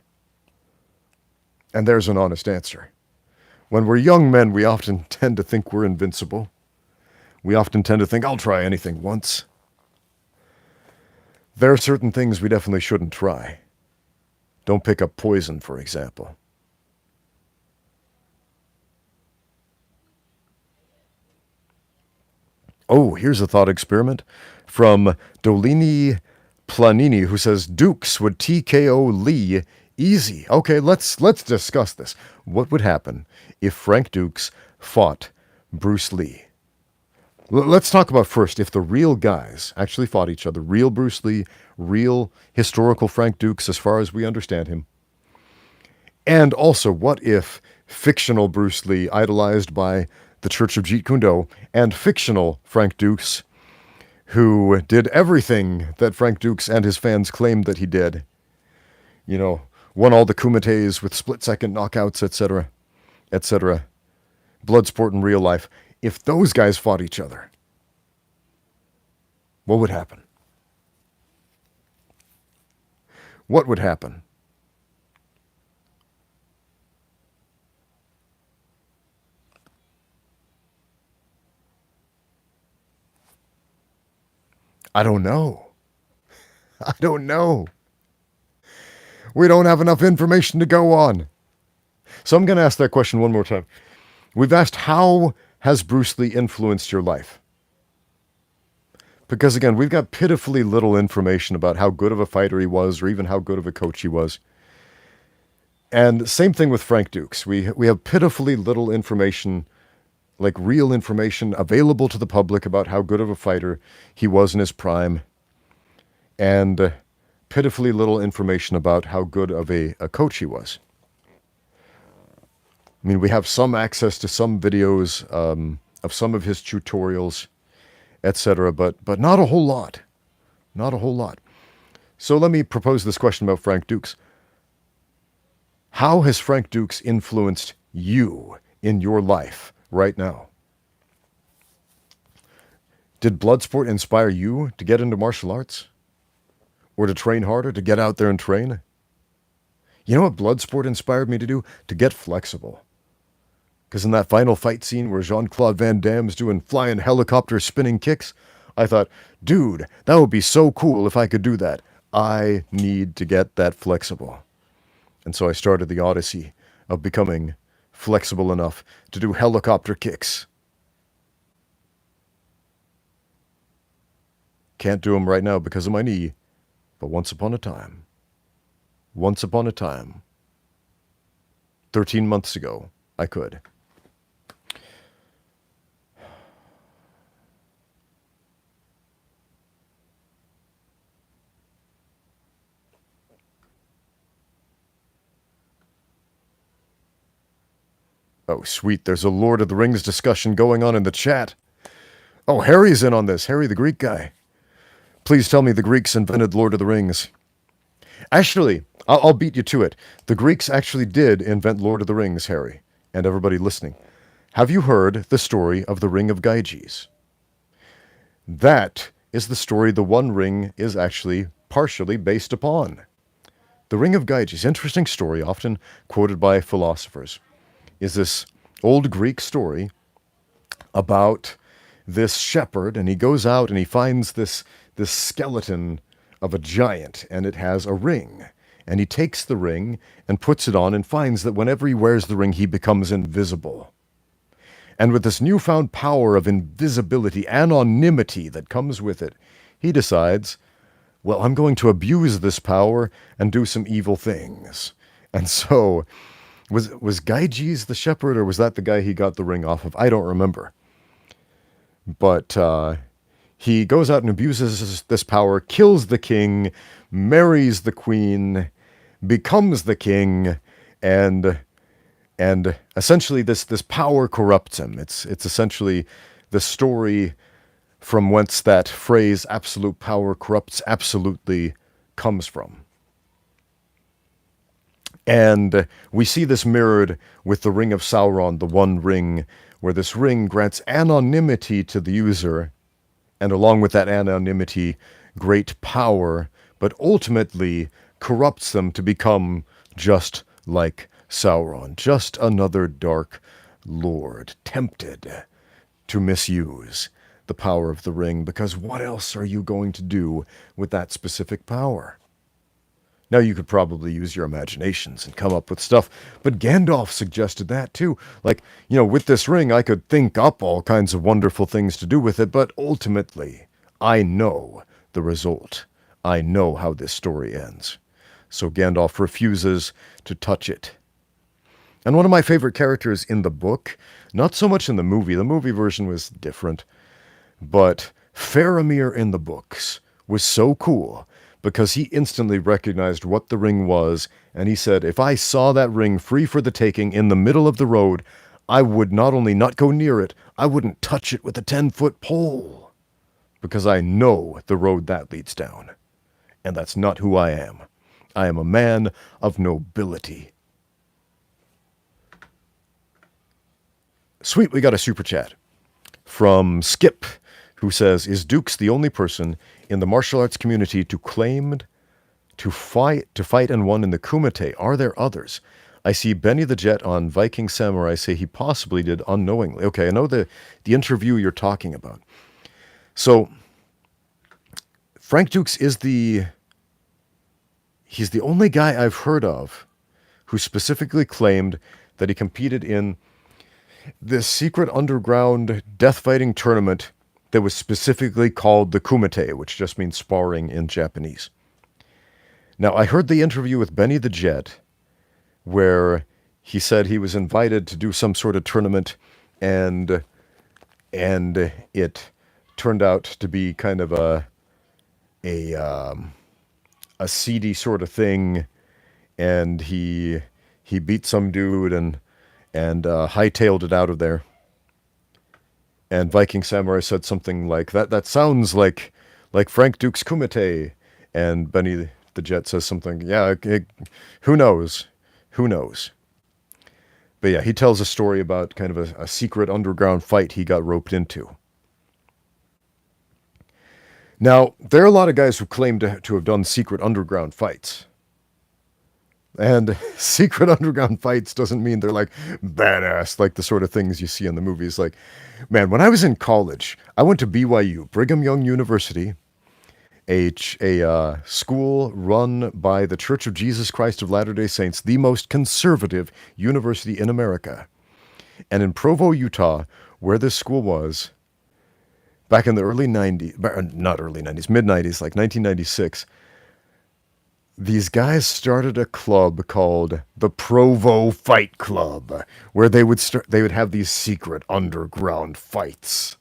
And there's an honest answer. When we're young men, we often tend to think we're invincible. We often tend to think, I'll try anything once. There are certain things we definitely shouldn't try. Don't pick up poison, for example. Oh, here's a thought experiment from Dolini Planini, who says Dukes would TKO Lee easy. Okay, let's discuss this. What would happen if Frank Dukes fought Bruce Lee? Let's talk about first if the real guys actually fought each other. Real Bruce Lee, real historical Frank Dukes, as far as we understand him. And also, what if fictional Bruce Lee, idolized by the Church of Jeet-Kune-Do, and fictional Frank Dukes, who did everything that Frank Dukes and his fans claimed that he did. You know, won all the kumites with split-second knockouts, etc., etc. Blood sport in real life. If those guys fought each other, what would happen? What would happen? I don't know. I don't know. We don't have enough information to go on. So I'm going to ask that question one more time. We've asked, how has Bruce Lee influenced your life? Because again, we've got pitifully little information about how good of a fighter he was, or even how good of a coach he was. And same thing with Frank Dukes. We have pitifully little information, like real information available to the public about how good of a fighter he was in his prime. And pitifully little information about how good of a coach he was. I mean, we have some access to some videos of some of his tutorials, etc., but not a whole lot. Not a whole lot. So let me propose this question about Frank Dukes. How has Frank Dukes influenced you in your life right now? Did Bloodsport inspire you to get into martial arts? Or to train harder, to get out there and train? You know what Bloodsport inspired me to do? To get flexible. Because in that final fight scene where Jean-Claude Van Damme's doing flying helicopter spinning kicks, I thought, dude, that would be so cool if I could do that. I need to get that flexible. And so I started the odyssey of becoming flexible enough to do helicopter kicks. Can't do them right now because of my knee, but once upon a time, 13 months ago, I could. Oh, sweet, there's a Lord of the Rings discussion going on in the chat. Oh, Harry's in on this. Harry, the Greek guy. Please tell me the Greeks invented Lord of the Rings. Actually, I'll beat you to it. The Greeks actually did invent Lord of the Rings, Harry, and everybody listening. Have you heard the story of the Ring of Gyges? That is the story the One Ring is actually partially based upon. The Ring of Gyges, interesting story, often quoted by philosophers, is this old Greek story about this shepherd, and he goes out and he finds this skeleton of a giant, and it has a ring. And he takes the ring and puts it on and finds that whenever he wears the ring, he becomes invisible. And with this newfound power of invisibility, anonymity that comes with it, he decides, well, I'm going to abuse this power and do some evil things. And so, was Gyges the shepherd, or was that the guy he got the ring off of? I don't remember. But he goes out and abuses this power, kills the king, marries the queen, becomes the king, and essentially this power corrupts him. It's essentially the story from whence that phrase, absolute power corrupts absolutely, comes from. And we see this mirrored with the Ring of Sauron, the One Ring, where this ring grants anonymity to the user, and along with that anonymity, great power, but ultimately corrupts them to become just like Sauron, just another dark lord tempted to misuse the power of the ring, because what else are you going to do with that specific power? Now, you could probably use your imaginations and come up with stuff, but Gandalf suggested that too. Like, with this ring, I could think up all kinds of wonderful things to do with it, but ultimately, I know the result. I know how this story ends. So Gandalf refuses to touch it. And one of my favorite characters in the book, not so much in the movie version was different, but Faramir in the books was so cool because he instantly recognized what the ring was, and he said, if I saw that ring free for the taking in the middle of the road, I would not only not go near it, I wouldn't touch it with a 10-foot pole, because I know the road that leads down. And that's not who I am. I am a man of nobility. Sweet, we got a super chat from Skip, who says, is Dukes the only person in the martial arts community to claim to fight and won in the Kumite? Are there others? I see Benny the Jet on Viking Samurai say he possibly did unknowingly. Okay, I know the interview you're talking about. So, Frank Dukes is he's the only guy I've heard of who specifically claimed that he competed in this secret underground death fighting tournament that was specifically called the Kumite, which just means sparring in Japanese. Now, I heard the interview with Benny the Jet, where he said he was invited to do some sort of tournament, and it turned out to be kind of a seedy sort of thing, and he beat some dude and hightailed it out of there. And Viking Samurai said something like, that sounds like Frank Duke's Kumite. And Benny the Jet says something, yeah, who knows? Who knows? But yeah, he tells a story about kind of a secret underground fight he got roped into. Now, there are a lot of guys who claim to have done secret underground fights. And secret underground fights doesn't mean they're like badass, like the sort of things you see in the movies. Like, man, when I was in college, I went to BYU, Brigham Young University, a school run by the Church of Jesus Christ of Latter-day Saints, the most conservative university in America. And in Provo, Utah, where this school was, back in the early 90s, not early 90s, mid-90s, like 1996, these guys started a club called the Provo Fight Club, where they would have these secret underground fights.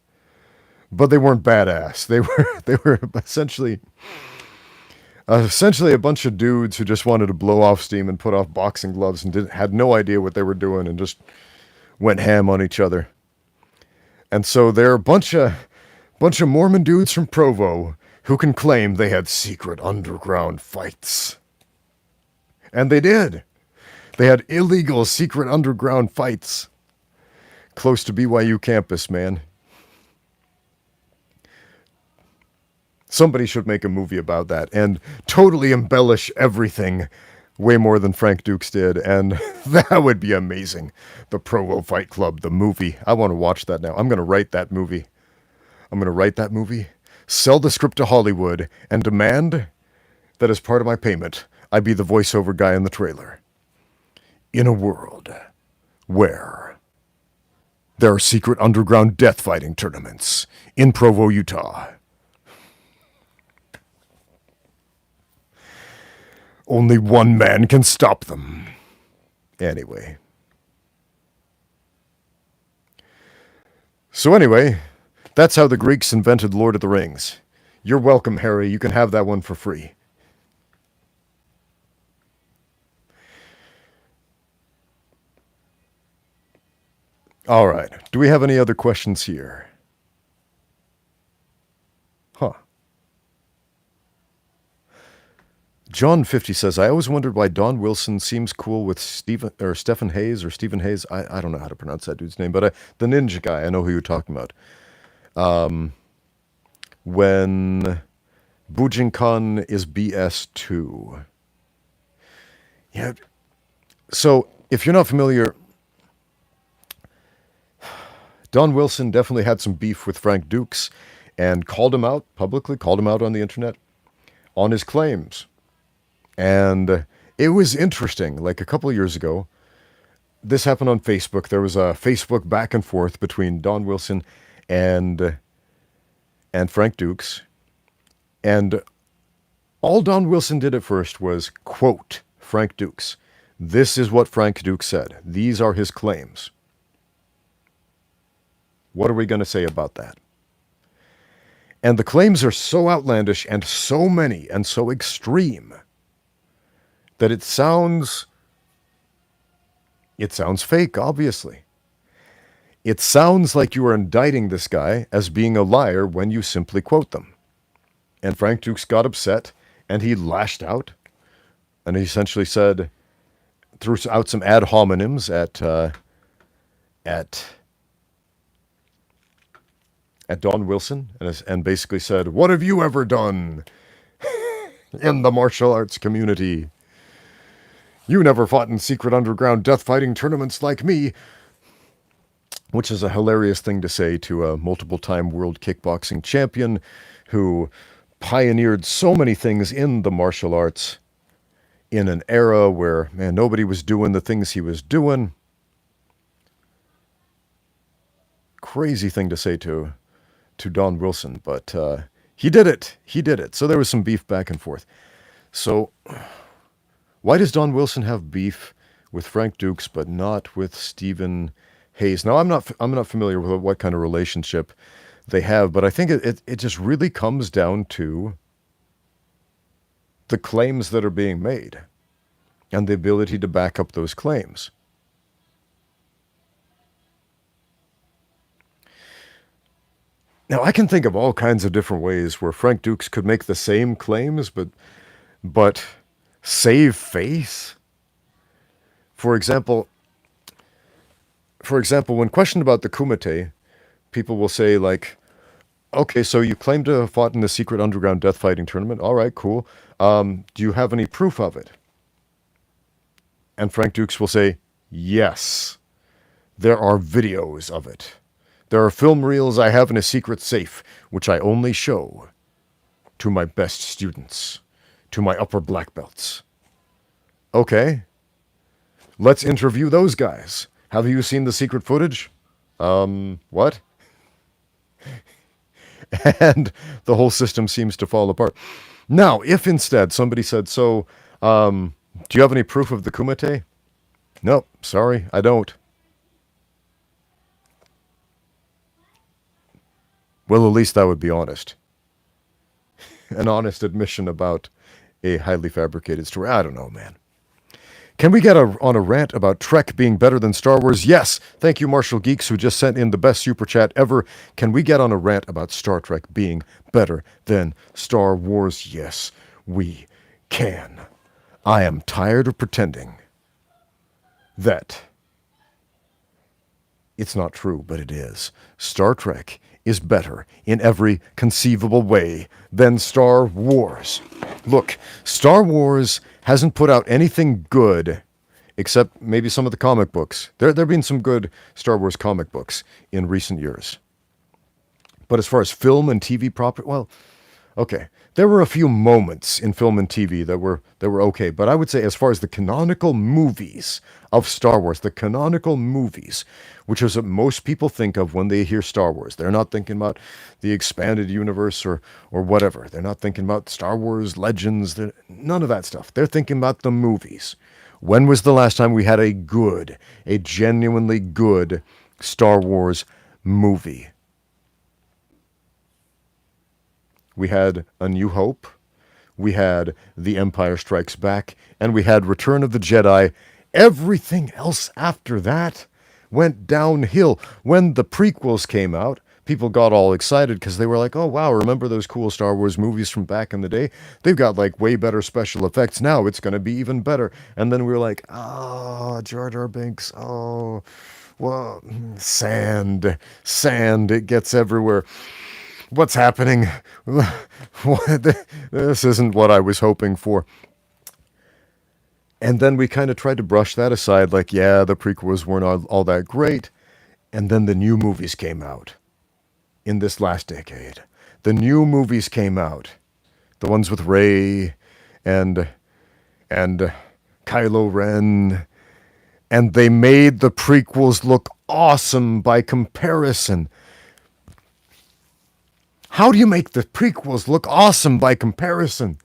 But they weren't badass. They were essentially a bunch of dudes who just wanted to blow off steam and put off boxing gloves and had no idea what they were doing and just went ham on each other. And so they're a bunch of Mormon dudes from Provo who can claim they had secret underground fights. And they did. They had illegal secret underground fights close to BYU campus, man. Somebody should make a movie about that and totally embellish everything way more than Frank Dukes did, and that would be amazing. The Provo Fight Club, the movie. I want to watch that now. I'm going to write that movie. Sell the script to Hollywood, and demand that as part of my payment, I be the voiceover guy in the trailer. In a world where there are secret underground death fighting tournaments in Provo, Utah. Only one man can stop them. Anyway. So anyway, that's how the Greeks invented Lord of the Rings. You're welcome, Harry. You can have that one for free. All right. Do we have any other questions here? John 50 says, I always wondered why Don Wilson seems cool with Stephen Hayes. I don't know how to pronounce that dude's name, but the ninja guy, I know who you're talking about. When Bujinkan is BS2. Yeah. So if you're not familiar, Don Wilson definitely had some beef with Frank Dukes and called him out publicly, called him out on the internet on his claims. And it was interesting. Like a couple of years ago, this happened on Facebook. There was a Facebook back and forth between Don Wilson and Frank Dukes. And all Don Wilson did at first was quote Frank Dukes. This is what Frank Dukes said. These are his claims. What are we going to say about that? And the claims are so outlandish and so many and so extreme that it sounds fake, obviously. It sounds like you are indicting this guy as being a liar when you simply quote them. And Frank Dukes got upset and he lashed out and he essentially said, threw out some ad hominems at Don Wilson and basically said, "What have you ever done in the martial arts community? You never fought in secret underground death fighting tournaments like me," which is a hilarious thing to say to a multiple-time world kickboxing champion who pioneered so many things in the martial arts in an era where, man, nobody was doing the things he was doing. Crazy thing to say to Don Wilson, but he did it. He did it. So there was some beef back and forth. So why does Don Wilson have beef with Frank Dukes but not with Stephen Hayes? Now, I'm not familiar with what kind of relationship they have, but I think it just really comes down to the claims that are being made and the ability to back up those claims. Now, I can think of all kinds of different ways where Frank Dukes could make the same claims, but save face. For example, when questioned about the kumite, people will say like, "Okay, so you claim to have fought in the secret underground death fighting tournament. All right, cool. Do you have any proof of it?" And Frank Dukes will say, "Yes, there are videos of it. There are film reels I have in a secret safe, which I only show to my best students, to my upper black belts." Okay, let's interview those guys. Have you seen the secret footage? What? And the whole system seems to fall apart. Now, if instead somebody said, "So, do you have any proof of the kumite?" "Nope, sorry, I don't." Well, at least that would be honest. An honest admission about a highly fabricated story. I don't know, man. Can we get on a rant about Trek being better than Star Wars? Yes. Thank you, Martial Geeks, who just sent in the best super chat ever. Can we get on a rant about Star Trek being better than Star Wars? Yes, we can. I am tired of pretending that it's not true, but it is. Star Trek is better in every conceivable way than Star Wars. Look, Star Wars hasn't put out anything good except maybe some of the comic books. There have been some good Star Wars comic books in recent years. But as far as film and TV proper, well, okay. There were a few moments in film and TV that were okay, but I would say as far as the canonical movies of Star Wars, the canonical movies, which is what most people think of when they hear Star Wars. They're not thinking about the expanded universe or whatever. They're not thinking about Star Wars Legends, none of that stuff. They're thinking about the movies. When was the last time we had a genuinely good Star Wars movie? We had A New Hope, we had The Empire Strikes Back, and we had Return of the Jedi. Everything else after that went downhill. When the prequels came out, people got all excited because they were like, "Oh, wow, remember those cool Star Wars movies from back in the day? They've got like way better special effects now. It's going to be even better." And then we were like, "Oh, Jar Jar Binks, oh, well, sand, it gets everywhere. What's happening? This isn't what I was hoping for." And then we kind of tried to brush that aside, like, yeah, the prequels weren't all that great. And then the new movies came out in this last decade. The new movies came out. The ones with Rey and Kylo Ren. And they made the prequels look awesome by comparison. How do you make the prequels look awesome by comparison?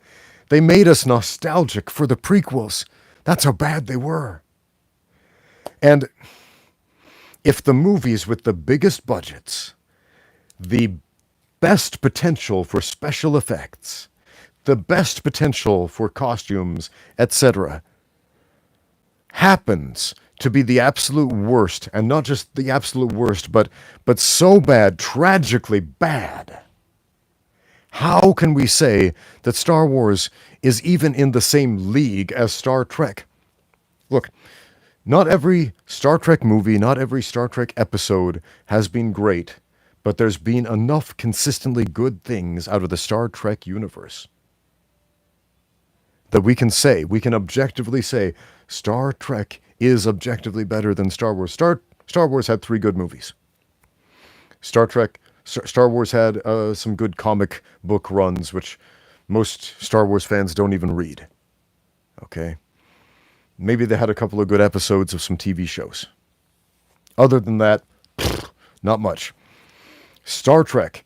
They made us nostalgic for the prequels. That's how bad they were. And if the movies with the biggest budgets, the best potential for special effects, the best potential for costumes, etc., happens to be the absolute worst, and not just the absolute worst, but so bad, tragically bad, how can we say that Star Wars is even in the same league as Star Trek? Look, not every Star Trek movie, not every Star Trek episode has been great, but there's been enough consistently good things out of the Star Trek universe that we can objectively say, Star Trek is objectively better than Star Wars. Star Wars had 3 good movies. Star Wars had some good comic book runs, which most Star Wars fans don't even read. Okay? Maybe they had a couple of good episodes of some TV shows. Other than that, not much. Star Trek,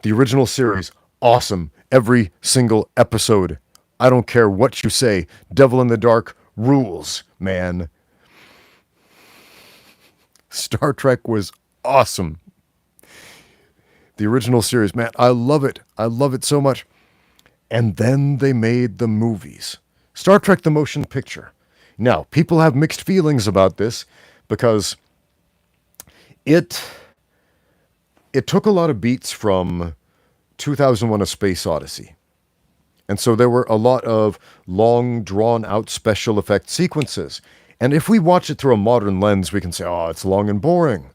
the original series, awesome. Every single episode. I don't care what you say. Devil in the Dark rules, man. Star Trek was awesome. The original series, man, I love it. I love it so much. And then they made the movies. Star Trek the Motion Picture. Now, people have mixed feelings about this because it took a lot of beats from 2001: A Space Odyssey. And so there were a lot of long, drawn-out special effect sequences. And if we watch it through a modern lens, we can say, oh, it's long and boring.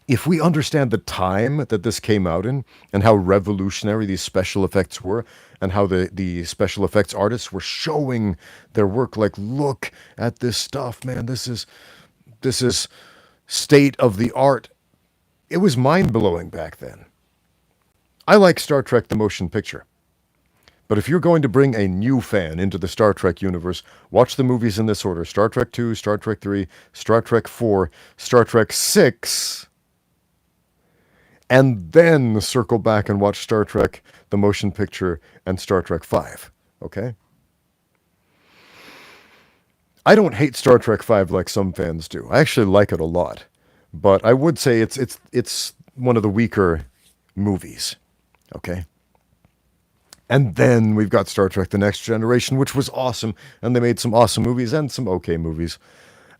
If we understand the time that this came out in and how revolutionary these special effects were and how the special effects artists were showing their work, like, look at this stuff, man, this is state of the art. It was mind-blowing back then. I like Star Trek the Motion Picture. But if you're going to bring a new fan into the Star Trek universe, watch the movies in this order. Star Trek 2, Star Trek 3, Star Trek 4, Star Trek 6, and then circle back and watch Star Trek the Motion Picture and Star Trek 5. Okay? I don't hate Star Trek 5 like some fans do. I actually like it a lot. But I would say it's one of the weaker movies. Okay? And then we've got Star Trek The Next Generation, which was awesome, and they made some awesome movies and some okay movies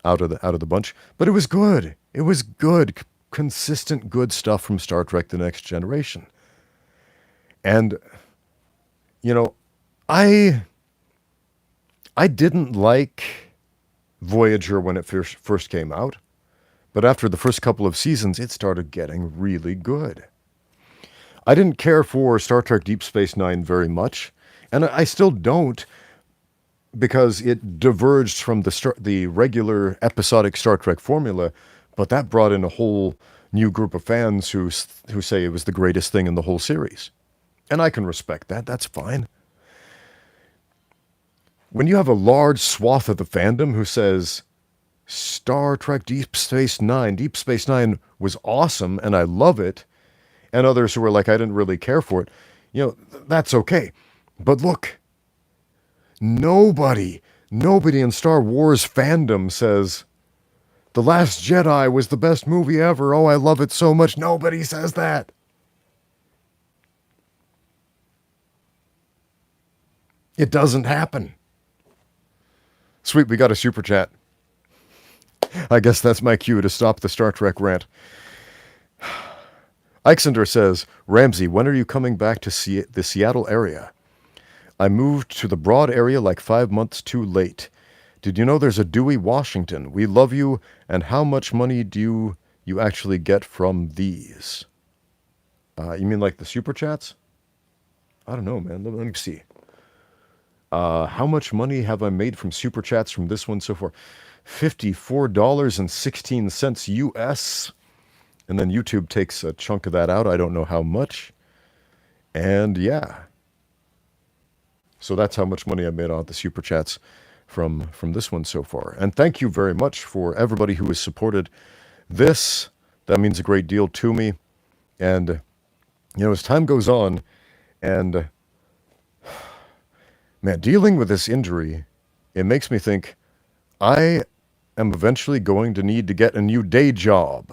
out of the bunch. But it was good. It was good, consistent good stuff from Star Trek The Next Generation. And you know, I didn't like Voyager when it first came out, but after the first couple of seasons, it started getting really good. I didn't care for Star Trek Deep Space Nine very much, and I still don't, because it diverged from the regular episodic Star Trek formula, but that brought in a whole new group of fans who say it was the greatest thing in the whole series. And I can respect that. That's fine. When you have a large swath of the fandom who says, Star Trek Deep Space Nine was awesome and I love it, and others who were like, I didn't really care for it, that's okay. But look, nobody in Star Wars fandom says, The Last Jedi was the best movie ever. Oh, I love it so much. Nobody says that. It doesn't happen. Sweet, we got a super chat. I guess that's my cue to stop the Star Trek rant. Ixander says, Ramsey, when are you coming back to the Seattle area? I moved to the Broad area like 5 months too late. Did you know there's a Dewey, Washington? We love you, and how much money do you actually get from these? You mean like the super chats? I don't know, man. Let me see. How much money have I made from super chats from this one so far? $54.16 US. And then YouTube takes a chunk of that out. I don't know how much. And yeah. So that's how much money I made on the super chats from this one so far. And thank you very much for everybody who has supported this. That means a great deal to me. And, as time goes on, and man, dealing with this injury, it makes me think I am eventually going to need to get a new day job.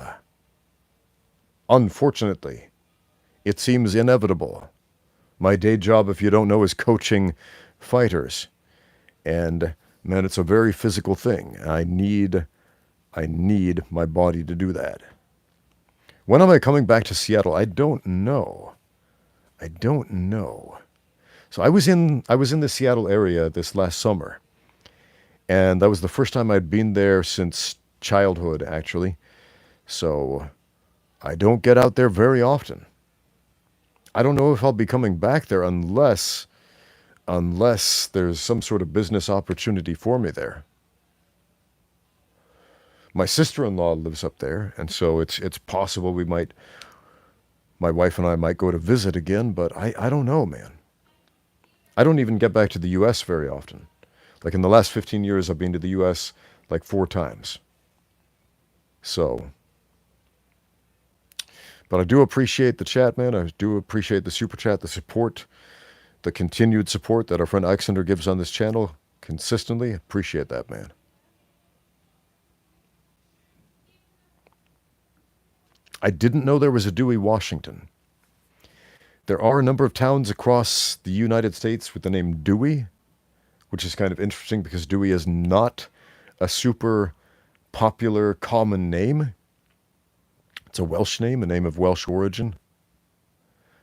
Unfortunately, it seems inevitable. My day job, if you don't know, is coaching fighters. And man, it's a very physical thing. I need my body to do that. When am I coming back to Seattle? I don't know. So I was in the Seattle area this last summer. And that was the first time I'd been there since childhood, actually. So I don't get out there very often. I don't know if I'll be coming back there unless there's some sort of business opportunity for me there. My sister-in-law lives up there, and so it's possible my wife and I might go to visit again, but I don't know, man. I don't even get back to the U.S. very often. Like in the last 15 years, I've been to the U.S. like 4 times. So, but I do appreciate the chat, man. I do appreciate the super chat, the support, the continued support that our friend Alexander gives on this channel consistently. Appreciate that, man. I didn't know there was a Dewey, Washington. There are a number of towns across the United States with the name Dewey, which is kind of interesting because Dewey is not a super popular common name. It's a Welsh name, a name of Welsh origin.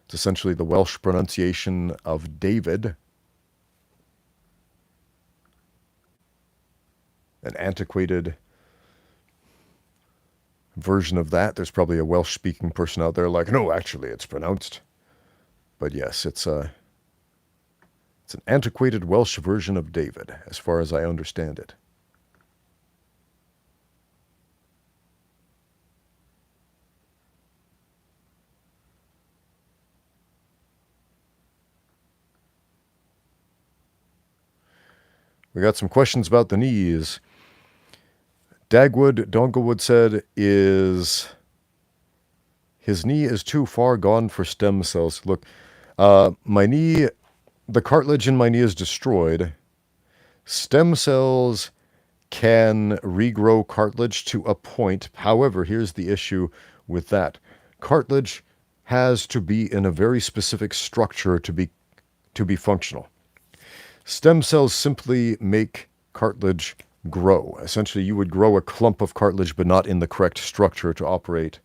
It's essentially the Welsh pronunciation of David. An antiquated version of that. There's probably a Welsh-speaking person out there like, no, actually, it's pronounced. But yes, it's an antiquated Welsh version of David, as far as I understand it. We got some questions about the knees. Dagwood Donglewood said, his knee is too far gone for stem cells. Look, my knee, the cartilage in my knee is destroyed. Stem cells can regrow cartilage to a point. However, here's the issue with that. Cartilage has to be in a very specific structure to be functional. Stem cells simply make cartilage grow. Essentially, you would grow a clump of cartilage, but not in the correct structure to operate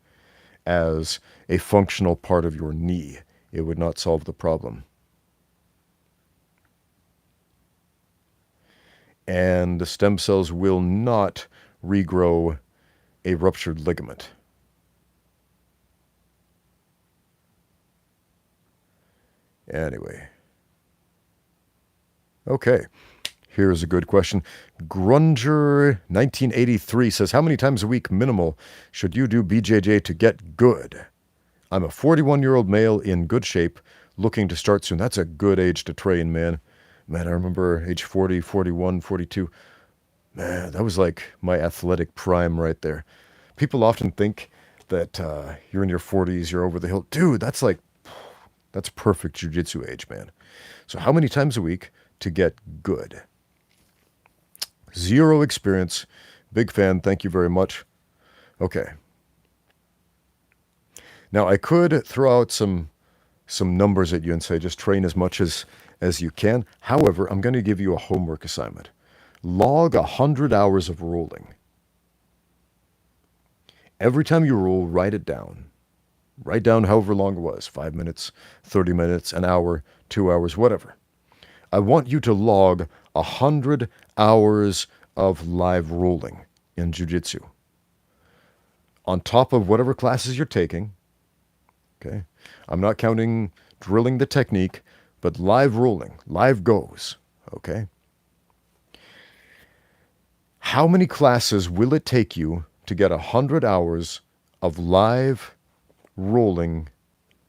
as a functional part of your knee. It would not solve the problem. And the stem cells will not regrow a ruptured ligament. Anyway. Okay. Here's a good question. Grunger1983 says, how many times a week minimal should you do BJJ to get good? I'm a 41-year-old male in good shape, looking to start soon. That's a good age to train, man. Man, I remember age 40, 41, 42. Man, that was like my athletic prime right there. People often think that you're in your 40s, you're over the hill. Dude, that's perfect jiu-jitsu age, man. So how many times a week to get good? 0 experience. Big fan. Thank you very much. Okay. Now, I could throw out some numbers at you and say just train as much as you can. However, I'm going to give you a homework assignment. Log 100 hours of rolling. Every time you roll, write it down. Write down however long it was, 5 minutes, 30 minutes, an hour, 2 hours, whatever. I want you to log 100 hours of live rolling in jiu-jitsu. On top of whatever classes you're taking, okay? I'm not counting drilling the technique, but live rolling, live goes, Okay? How many classes will it take you to get 100 hours of live rolling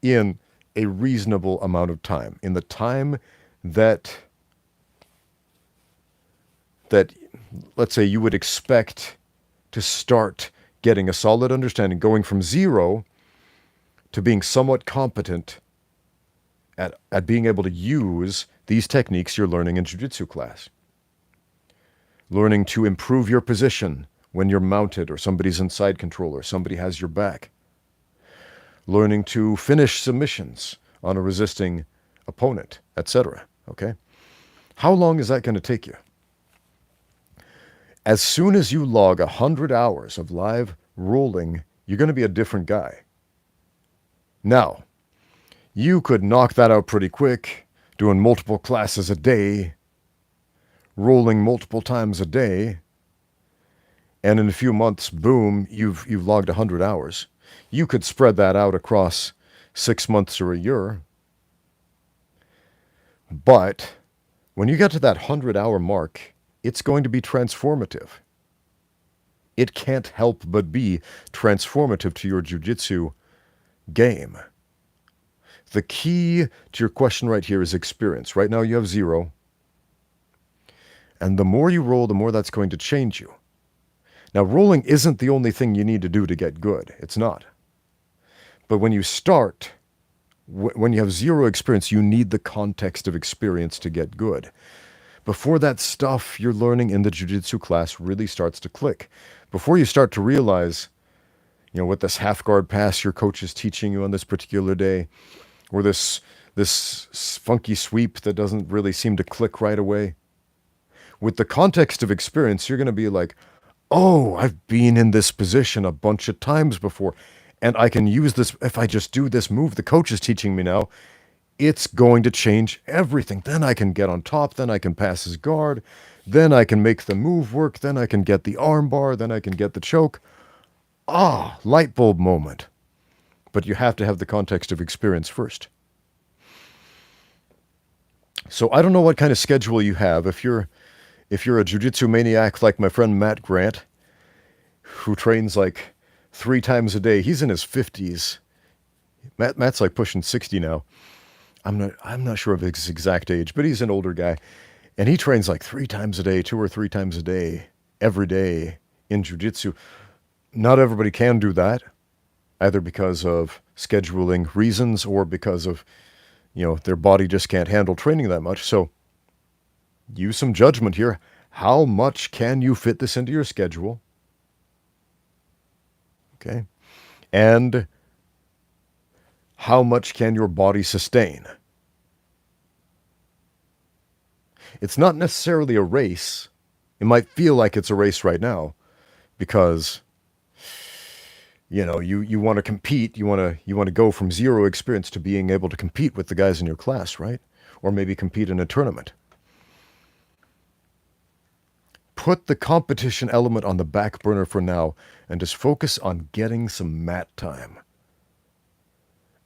in a reasonable amount of time? In the time that let's say you would expect to start getting a solid understanding, going from zero to being somewhat competent at being able to use these techniques you're learning in jiu-jitsu class. Learning to improve your position when you're mounted or somebody's in side control or somebody has your back. Learning to finish submissions on a resisting opponent, etc. Okay? How long is that going to take you? As soon as you log 100 hours of live rolling, you're going to be a different guy. Now, you could knock that out pretty quick, doing multiple classes a day, rolling multiple times a day, and in a few months, boom, you've logged 100 hours. You could spread that out across 6 months or a year. But when you get to that 100-hour mark, it's going to be transformative. It can't help but be transformative to your jiu-jitsu game. The key to your question right here is experience. Right now you have 0. And the more you roll, the more that's going to change you. Now, rolling isn't the only thing you need to do to get good. It's not. But when you start, when you have 0 experience, you need the context of experience to get good. Before that stuff you're learning in the jiu-jitsu class really starts to click. Before you start to realize, what this half-guard pass your coach is teaching you on this particular day, or this funky sweep that doesn't really seem to click right away. With the context of experience, you're going to be like, oh, I've been in this position a bunch of times before, and I can use this. If I just do this move the coach is teaching me now, it's going to change everything. Then I can get on top, then I can pass his guard, then I can make the move work, then I can get the arm bar, then I can get the choke. Light bulb moment. But you have to have the context of experience first. So I don't know what kind of schedule you have. If you're a jiu-jitsu maniac like my friend Matt Grant, who trains like 3 times a day, he's in his 50s. Matt's like pushing 60 now. I'm not sure of his exact age, but he's an older guy. And he trains like 3 times a day, 2 or 3 times a day, every day in jiu-jitsu. Not everybody can do that, either because of scheduling reasons or because of, their body just can't handle training that much. So use some judgment here. How much can you fit this into your schedule? Okay. And how much can your body sustain? It's not necessarily a race. It might feel like it's a race right now because, you want to compete. You want to go from 0 experience to being able to compete with the guys in your class, right? Or maybe compete in a tournament. Put the competition element on the back burner for now and just focus on getting some mat time.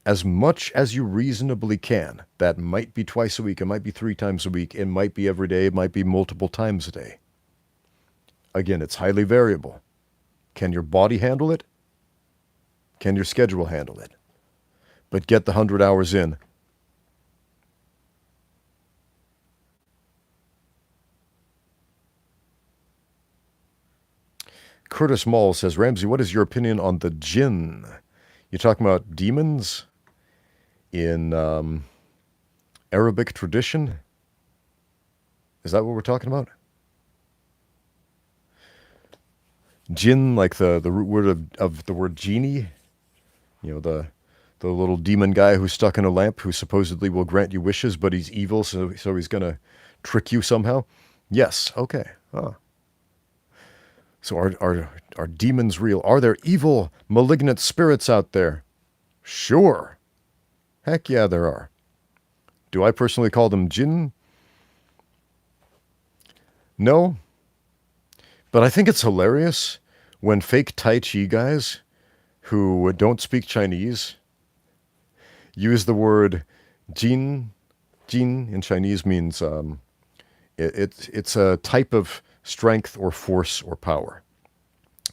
As much as you reasonably can. That might be twice a week. It might be 3 times a week. It might be every day. It might be multiple times a day. Again, it's highly variable. Can your body handle it? Can your schedule handle it? But get the 100 hours in. Curtis Mall says, Ramsey, what is your opinion on the jinn? You're talking about demons in Arabic tradition? Is that what we're talking about? Jinn, like the root word of the word genie? The little demon guy who's stuck in a lamp who supposedly will grant you wishes, but he's evil, so he's going to trick you somehow? Yes, okay. So are demons real? Are there evil, malignant spirits out there? Sure. Heck yeah, there are. Do I personally call them jinn? No. But I think it's hilarious when fake Tai Chi guys who don't speak Chinese use the word jin. Jin in Chinese means It's a type of strength or force or power.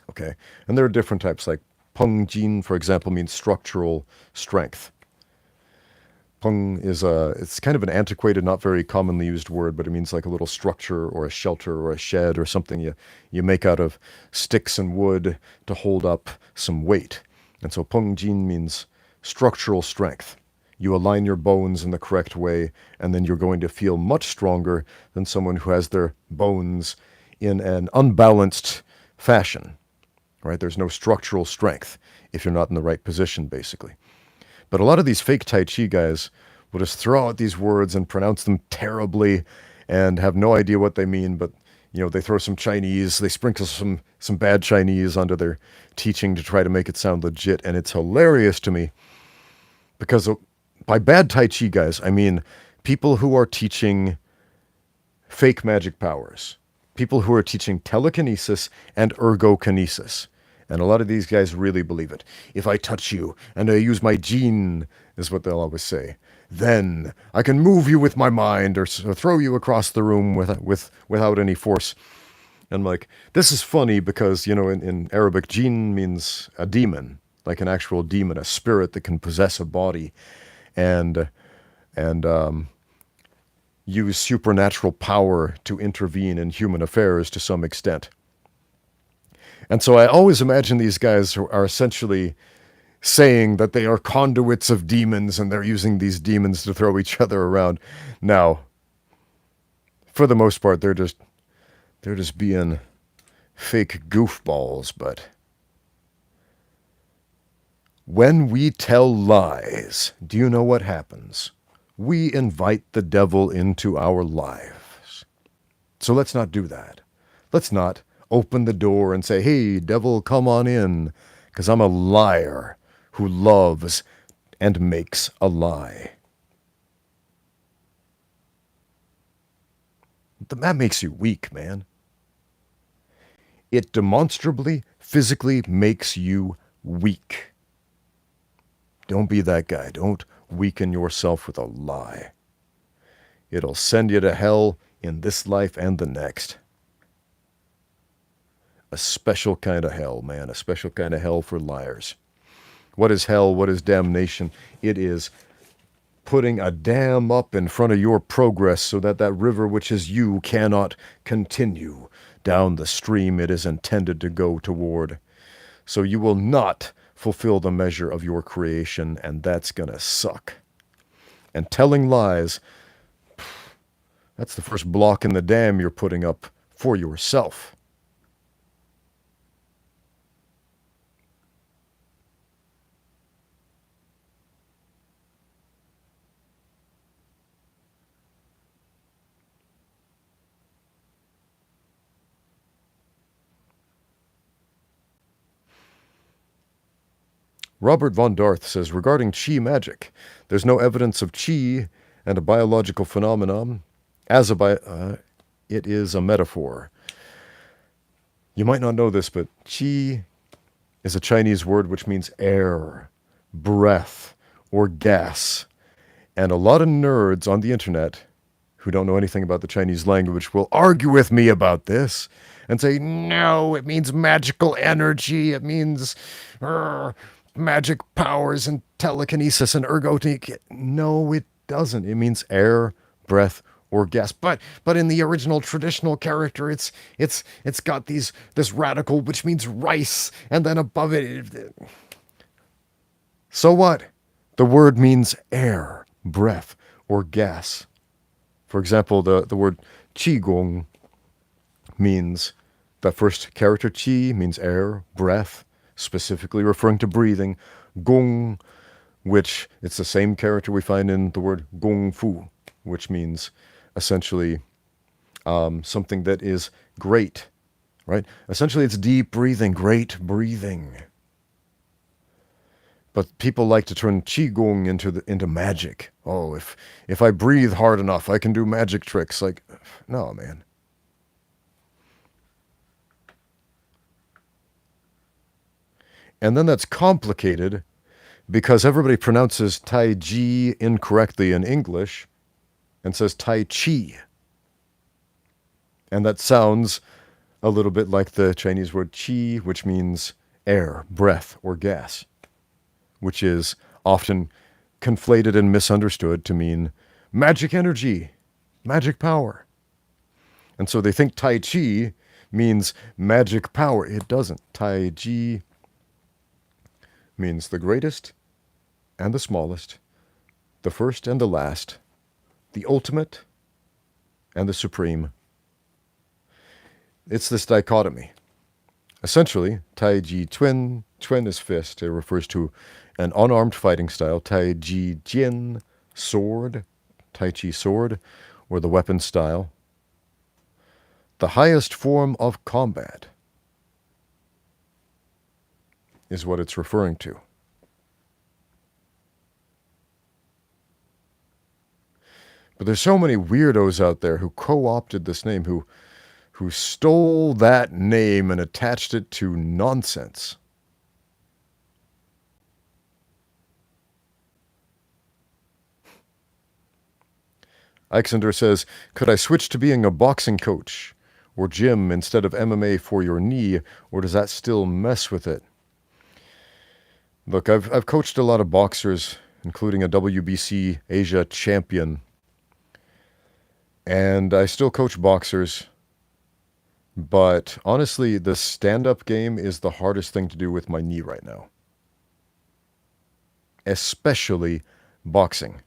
Okay, and there are different types. Like Peng Jin, for example, means structural strength. Peng is it's kind of an antiquated, not very commonly used word, but it means like a little structure or a shelter or a shed or something you make out of sticks and wood to hold up some weight. And so Peng Jin means structural strength. You align your bones in the correct way, and then you're going to feel much stronger than someone who has their bones in an unbalanced fashion, right? There's no structural strength if you're not in the right position, basically. But a lot of these fake Tai Chi guys will just throw out these words and pronounce them terribly and have no idea what they mean, but they throw some Chinese, they sprinkle some bad Chinese onto their teaching to try to make it sound legit, and it's hilarious to me because by bad Tai Chi guys, I mean people who are teaching fake magic powers, people who are teaching telekinesis and ergokinesis. And a lot of these guys really believe it. If I touch you and I use my gene, is what they'll always say, then I can move you with my mind or throw you across the room without any force. And like, this is funny because, in Arabic, jinn means a demon, like an actual demon, a spirit that can possess a body and use supernatural power to intervene in human affairs to some extent. And so I always imagine these guys are essentially saying that they are conduits of demons and they're using these demons to throw each other around. Now, for the most part, they're just being fake goofballs, but when we tell lies, do you know what happens? We invite the devil into our lives. So let's not do that. Let's not open the door and say, hey, devil, come on in, because I'm a liar who loves and makes a lie. That makes you weak, man. It demonstrably, physically makes you weak. Don't be that guy. Don't weaken yourself with a lie. It'll send you to hell in this life and the next. A special kind of hell, man. A special kind of hell for liars. What is hell? What is damnation? It is putting a dam up in front of your progress so that that river, which is you, cannot continue down the stream it is intended to go toward. So you will not fulfill the measure of your creation, and that's gonna suck. And telling lies, that's the first block in the dam you're putting up for yourself. Robert von Darth says, regarding chi magic, there's no evidence of chi and a biological phenomenon. It is a metaphor. You might not know this, but chi is a Chinese word which means air, breath, or gas. And a lot of nerds on the internet who don't know anything about the Chinese language will argue with me about this and say, no, it means magical energy. It means magic powers and telekinesis and ergotic. No, it doesn't. It means air, breath, or gas. But in the original traditional character, it's got this radical, which means rice, and then above it. So what? The word means air, breath, or gas. For example, the word qigong means, that first character qi means air, breath, specifically referring to breathing. Gong, which it's the same character we find in the word gong fu, which means essentially something that is great, right? Essentially, it's deep breathing, great breathing. But people like to turn qigong into magic. Oh, if I breathe hard enough, I can do magic tricks. Like, no, man. And then that's complicated because everybody pronounces Tai Chi incorrectly in English and says Tai Chi. And that sounds a little bit like the Chinese word qi, which means air, breath, or gas, which is often conflated and misunderstood to mean magic energy, magic power. And so they think Tai Chi means magic power. It doesn't. Tai Chi means the greatest and the smallest, the first and the last, the ultimate and the supreme. It's this dichotomy. Essentially, taijiquan, chuan is fist. It refers to an unarmed fighting style. Taijijian, sword, Tai Chi sword, or the weapon style. The highest form of combat is what it's referring to. But there's so many weirdos out there who co-opted this name, who stole that name and attached it to nonsense. Ixander says, could I switch to being a boxing coach or gym instead of MMA for your knee, or does that still mess with it? Look, I've coached a lot of boxers, including a WBC Asia champion, and I still coach boxers, but honestly, the stand-up game is the hardest thing to do with my knee right now. Especially boxing.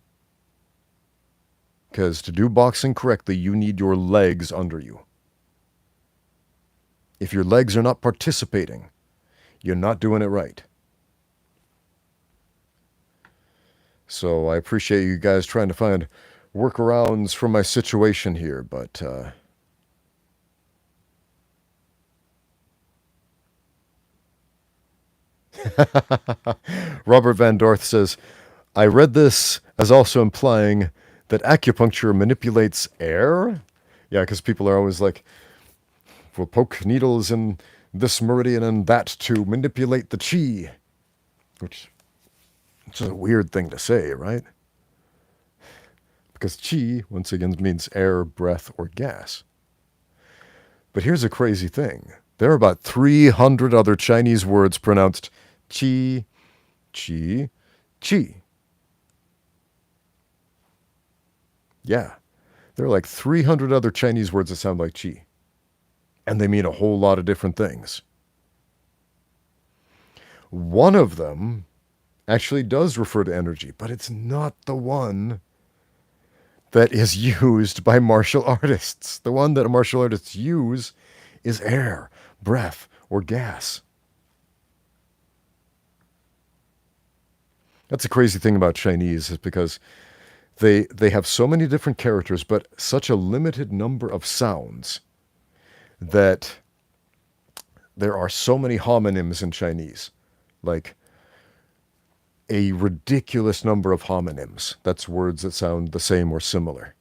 Because to do boxing correctly, you need your legs under you. If your legs are not participating, you're not doing it right. So I appreciate you guys trying to find workarounds for my situation here, but Robert Van Dorth says, I read this as also implying that acupuncture manipulates air? Yeah, because people are always like, we'll poke needles in this meridian and that to manipulate the chi. Which is a weird thing to say, right? Because chi, once again, means air, breath, or gas. But here's a crazy thing. There are about 300 other Chinese words pronounced chi, chi, chi. Yeah, there are like 300 other Chinese words that sound like chi. And they mean a whole lot of different things. One of them actually does refer to energy, but it's not the one that is used by martial artists. The one that martial artists use is air, breath, or gas. That's the crazy thing about Chinese, is because they have so many different characters, but such a limited number of sounds that there are so many homonyms in Chinese. Like a ridiculous number of homonyms. That's words that sound the same or similar.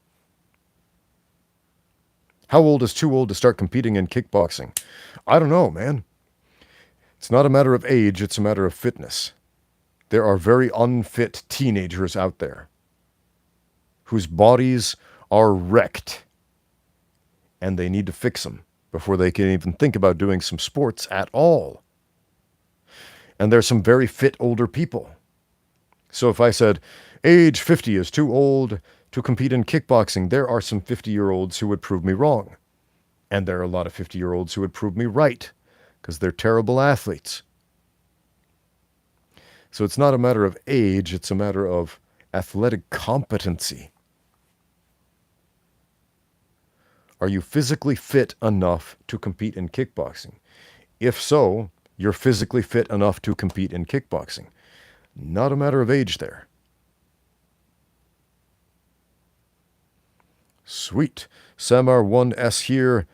How old is too old to start competing in kickboxing? I don't know, man. It's not a matter of age, it's a matter of fitness. There are very unfit teenagers out there whose bodies are wrecked, and they need to fix them before they can even think about doing some sports at all. And there's some very fit older people. So if I said, age 50 is too old to compete in kickboxing, there are some 50-year-olds who would prove me wrong. And there are a lot of 50-year-olds who would prove me right, because they're terrible athletes. So it's not a matter of age, it's a matter of athletic competency. Are you physically fit enough to compete in kickboxing? If so, you're physically fit enough to compete in kickboxing. Not a matter of age there. Sweet. Samar1S here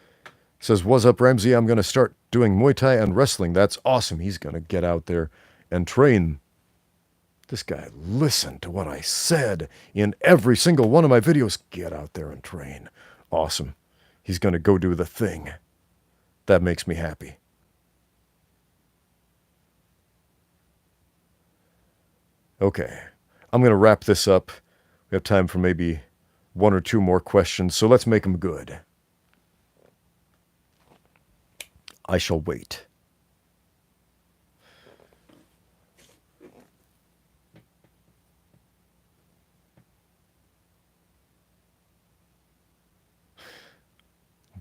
says, what's up, Ramsey? I'm going to start doing Muay Thai and wrestling. That's awesome. He's going to get out there and train. This guy listened to what I said in every single one of my videos. Get out there and train. Awesome. He's going to go do the thing. That makes me happy. Okay, I'm going to wrap this up. We have time for maybe one or two more questions, so let's make them good. I shall wait.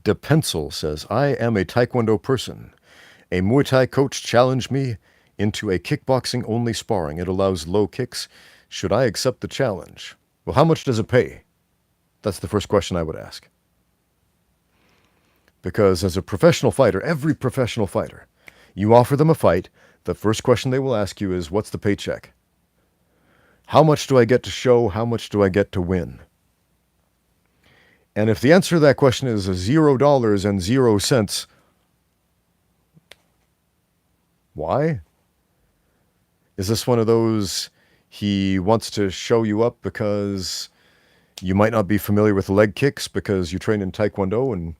De Pencil says, I am a Taekwondo person. A Muay Thai coach challenged me into a kickboxing-only sparring. It allows low kicks. Should I accept the challenge? Well, how much does it pay? That's the first question I would ask. Because as a professional fighter, every professional fighter, you offer them a fight, the first question they will ask you is, what's the paycheck? How much do I get to show? How much do I get to win? And if the answer to that question is $0 and 0 cents, why? Is this one of those he wants to show you up because you might not be familiar with leg kicks because you train in Taekwondo, and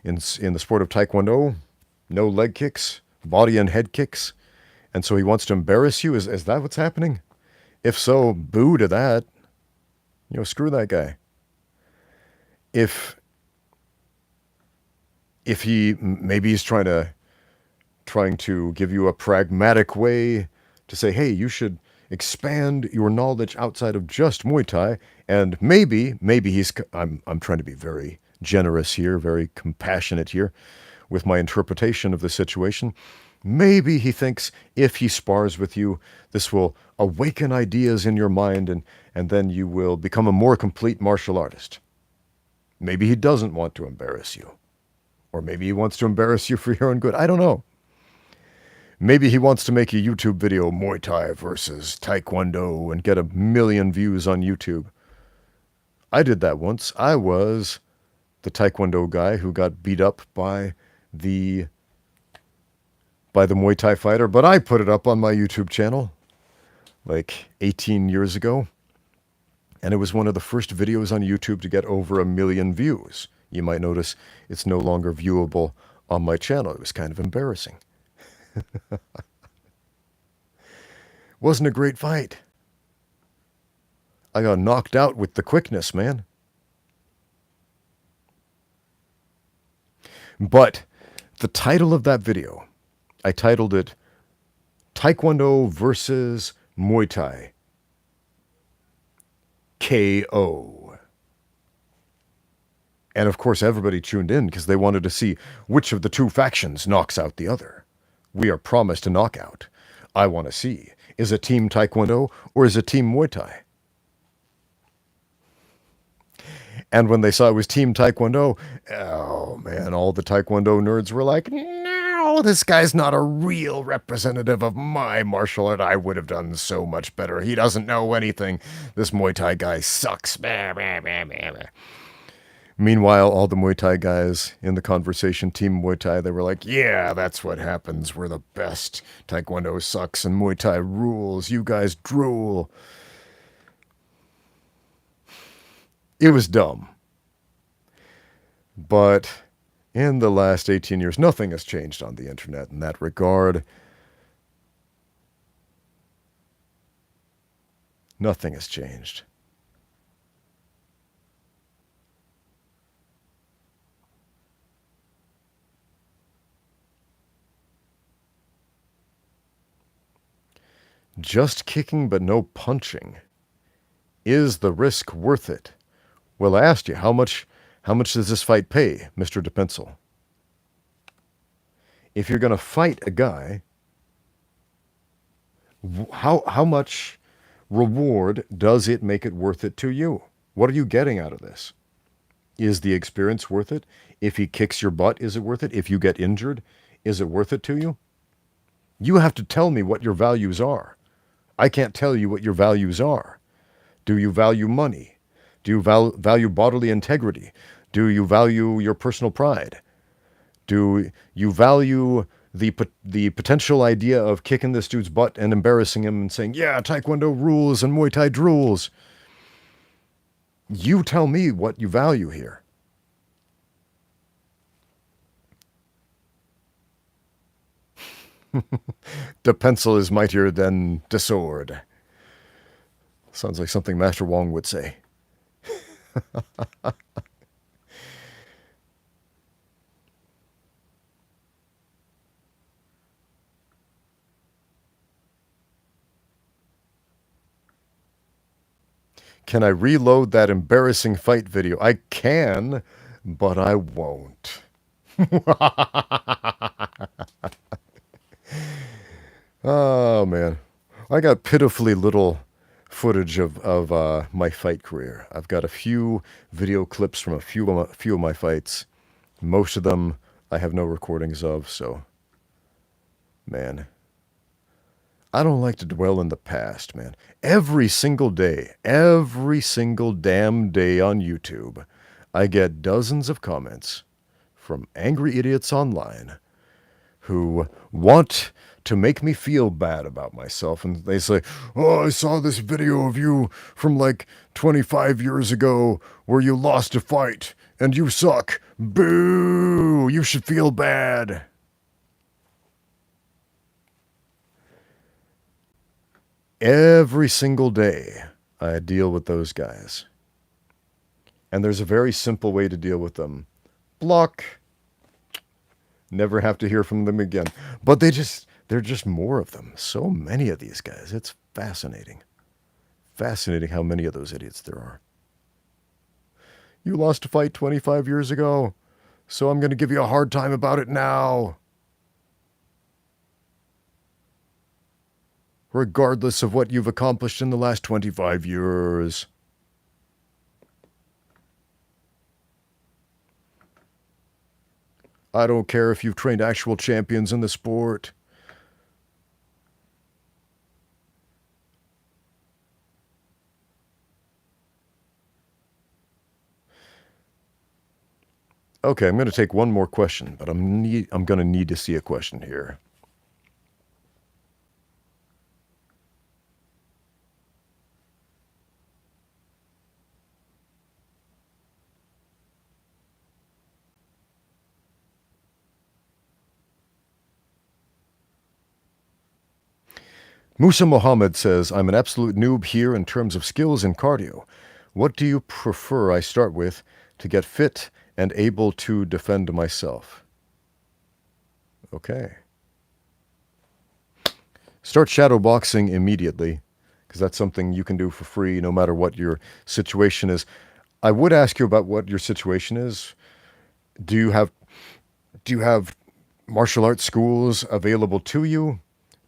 in the sport of Taekwondo, no leg kicks, body and head kicks, and so he wants to embarrass you? Is that what's happening? If so, boo to that. Screw that guy. If maybe he's trying to give you a pragmatic way to say, hey, you should expand your knowledge outside of just Muay Thai, and maybe I'm trying to be very generous here, very compassionate here with my interpretation of the situation. Maybe he thinks if he spars with you, this will awaken ideas in your mind, and then you will become a more complete martial artist. Maybe he doesn't want to embarrass you. Or maybe he wants to embarrass you for your own good. I don't know. Maybe he wants to make a YouTube video, Muay Thai versus Taekwondo, and get 1 million views on YouTube. I did that once. I was the Taekwondo guy who got beat up by the Muay Thai fighter, but I put it up on my YouTube channel like 18 years ago. And it was one of the first videos on YouTube to get over 1 million views. You might notice it's no longer viewable on my channel. It was kind of embarrassing. Wasn't a great fight. I got knocked out with the quickness, man. But the title of that video, I titled it Taekwondo versus Muay Thai. KO. And of course everybody tuned in because they wanted to see which of the two factions knocks out the other. We are promised a knockout. I want to see, is it Team Taekwondo or is it Team Muay Thai? And when they saw it was Team Taekwondo, oh man, all the Taekwondo nerds were like, no, this guy's not a real representative of my martial art. I would have done so much better. He doesn't know anything. This Muay Thai guy sucks. Meanwhile, all the Muay Thai guys in the conversation, Team Muay Thai, they were like, yeah, that's what happens. We're the best. Taekwondo sucks and Muay Thai rules. You guys drool. It was dumb. But in the last 18 years, nothing has changed on the internet in that regard. Nothing has changed. Just kicking but no punching. Is the risk worth it? Well, I asked you, how much does this fight pay, Mr. DePencil? If you're going to fight a guy, how much reward does it make it worth it to you? What are you getting out of this? Is the experience worth it? If he kicks your butt, is it worth it? If you get injured, is it worth it to you? You have to tell me what your values are. I can't tell you what your values are. Do you value money? Do you value bodily integrity? Do you value your personal pride? Do you value the potential idea of kicking this dude's butt and embarrassing him and saying, yeah, Taekwondo rules and Muay Thai drools? You tell me what you value here. The pencil is mightier than the sword. Sounds like something Master Wong would say. Can I reload that embarrassing fight video? I can, but I won't. Oh, man. I got pitifully little footage of my fight career. I've got a few video clips from a few of my fights. Most of them I have no recordings of, so, man. I don't like to dwell in the past, man. Every single damn day on YouTube, I get dozens of comments from angry idiots online who want to make me feel bad about myself. And they say, oh, I saw this video of you from like 25 years ago where you lost a fight and you suck. Boo! You should feel bad. Every single day, I deal with those guys. And there's a very simple way to deal with them. Block. Never have to hear from them again. But they're just more of them. So many of these guys. It's fascinating. Fascinating how many of those idiots there are. You lost a fight 25 years ago, so I'm going to give you a hard time about it now. Regardless of what you've accomplished in the last 25 years. I don't care if you've trained actual champions in the sport. Okay, I'm going to take one more question, but I'm going to need to see a question here. Musa Mohammed says, I'm an absolute noob here in terms of skills and cardio. What do you prefer I start with to get fit and able to defend myself? Okay. Start shadowboxing immediately, because that's something you can do for free no matter what your situation is. I would ask you about what your situation is. Do you have martial arts schools available to you?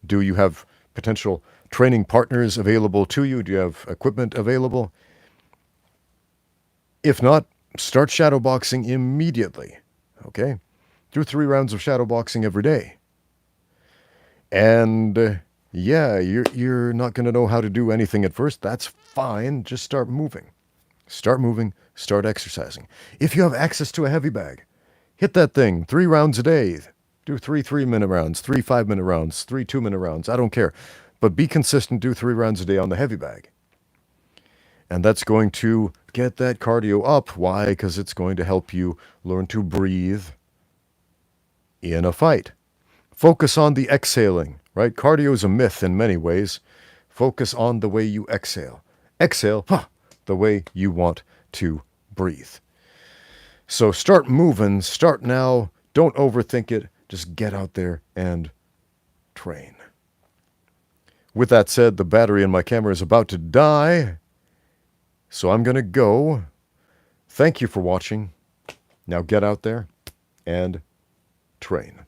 Do you have potential training partners available to you? Do you have equipment available? If not, start shadowboxing immediately. Okay? Do 3 rounds of shadowboxing every day. And yeah, you're not going to know how to do anything at first. That's fine. Just start moving. Start moving. Start exercising. If you have access to a heavy bag, hit that thing 3 rounds a day. Do 3 3-minute rounds, 3 5-minute rounds, 3 2-minute rounds. I don't care. But be consistent. Do 3 rounds a day on the heavy bag. And that's going to get that cardio up. Why? Because it's going to help you learn to breathe in a fight. Focus on the exhaling, right? Cardio is a myth in many ways. Focus on the way you exhale. Exhale, the way you want to breathe. So start moving. Start now. Don't overthink it. Just get out there and train. With that said, the battery in my camera is about to die. So I'm going to go. Thank you for watching. Now get out there and train.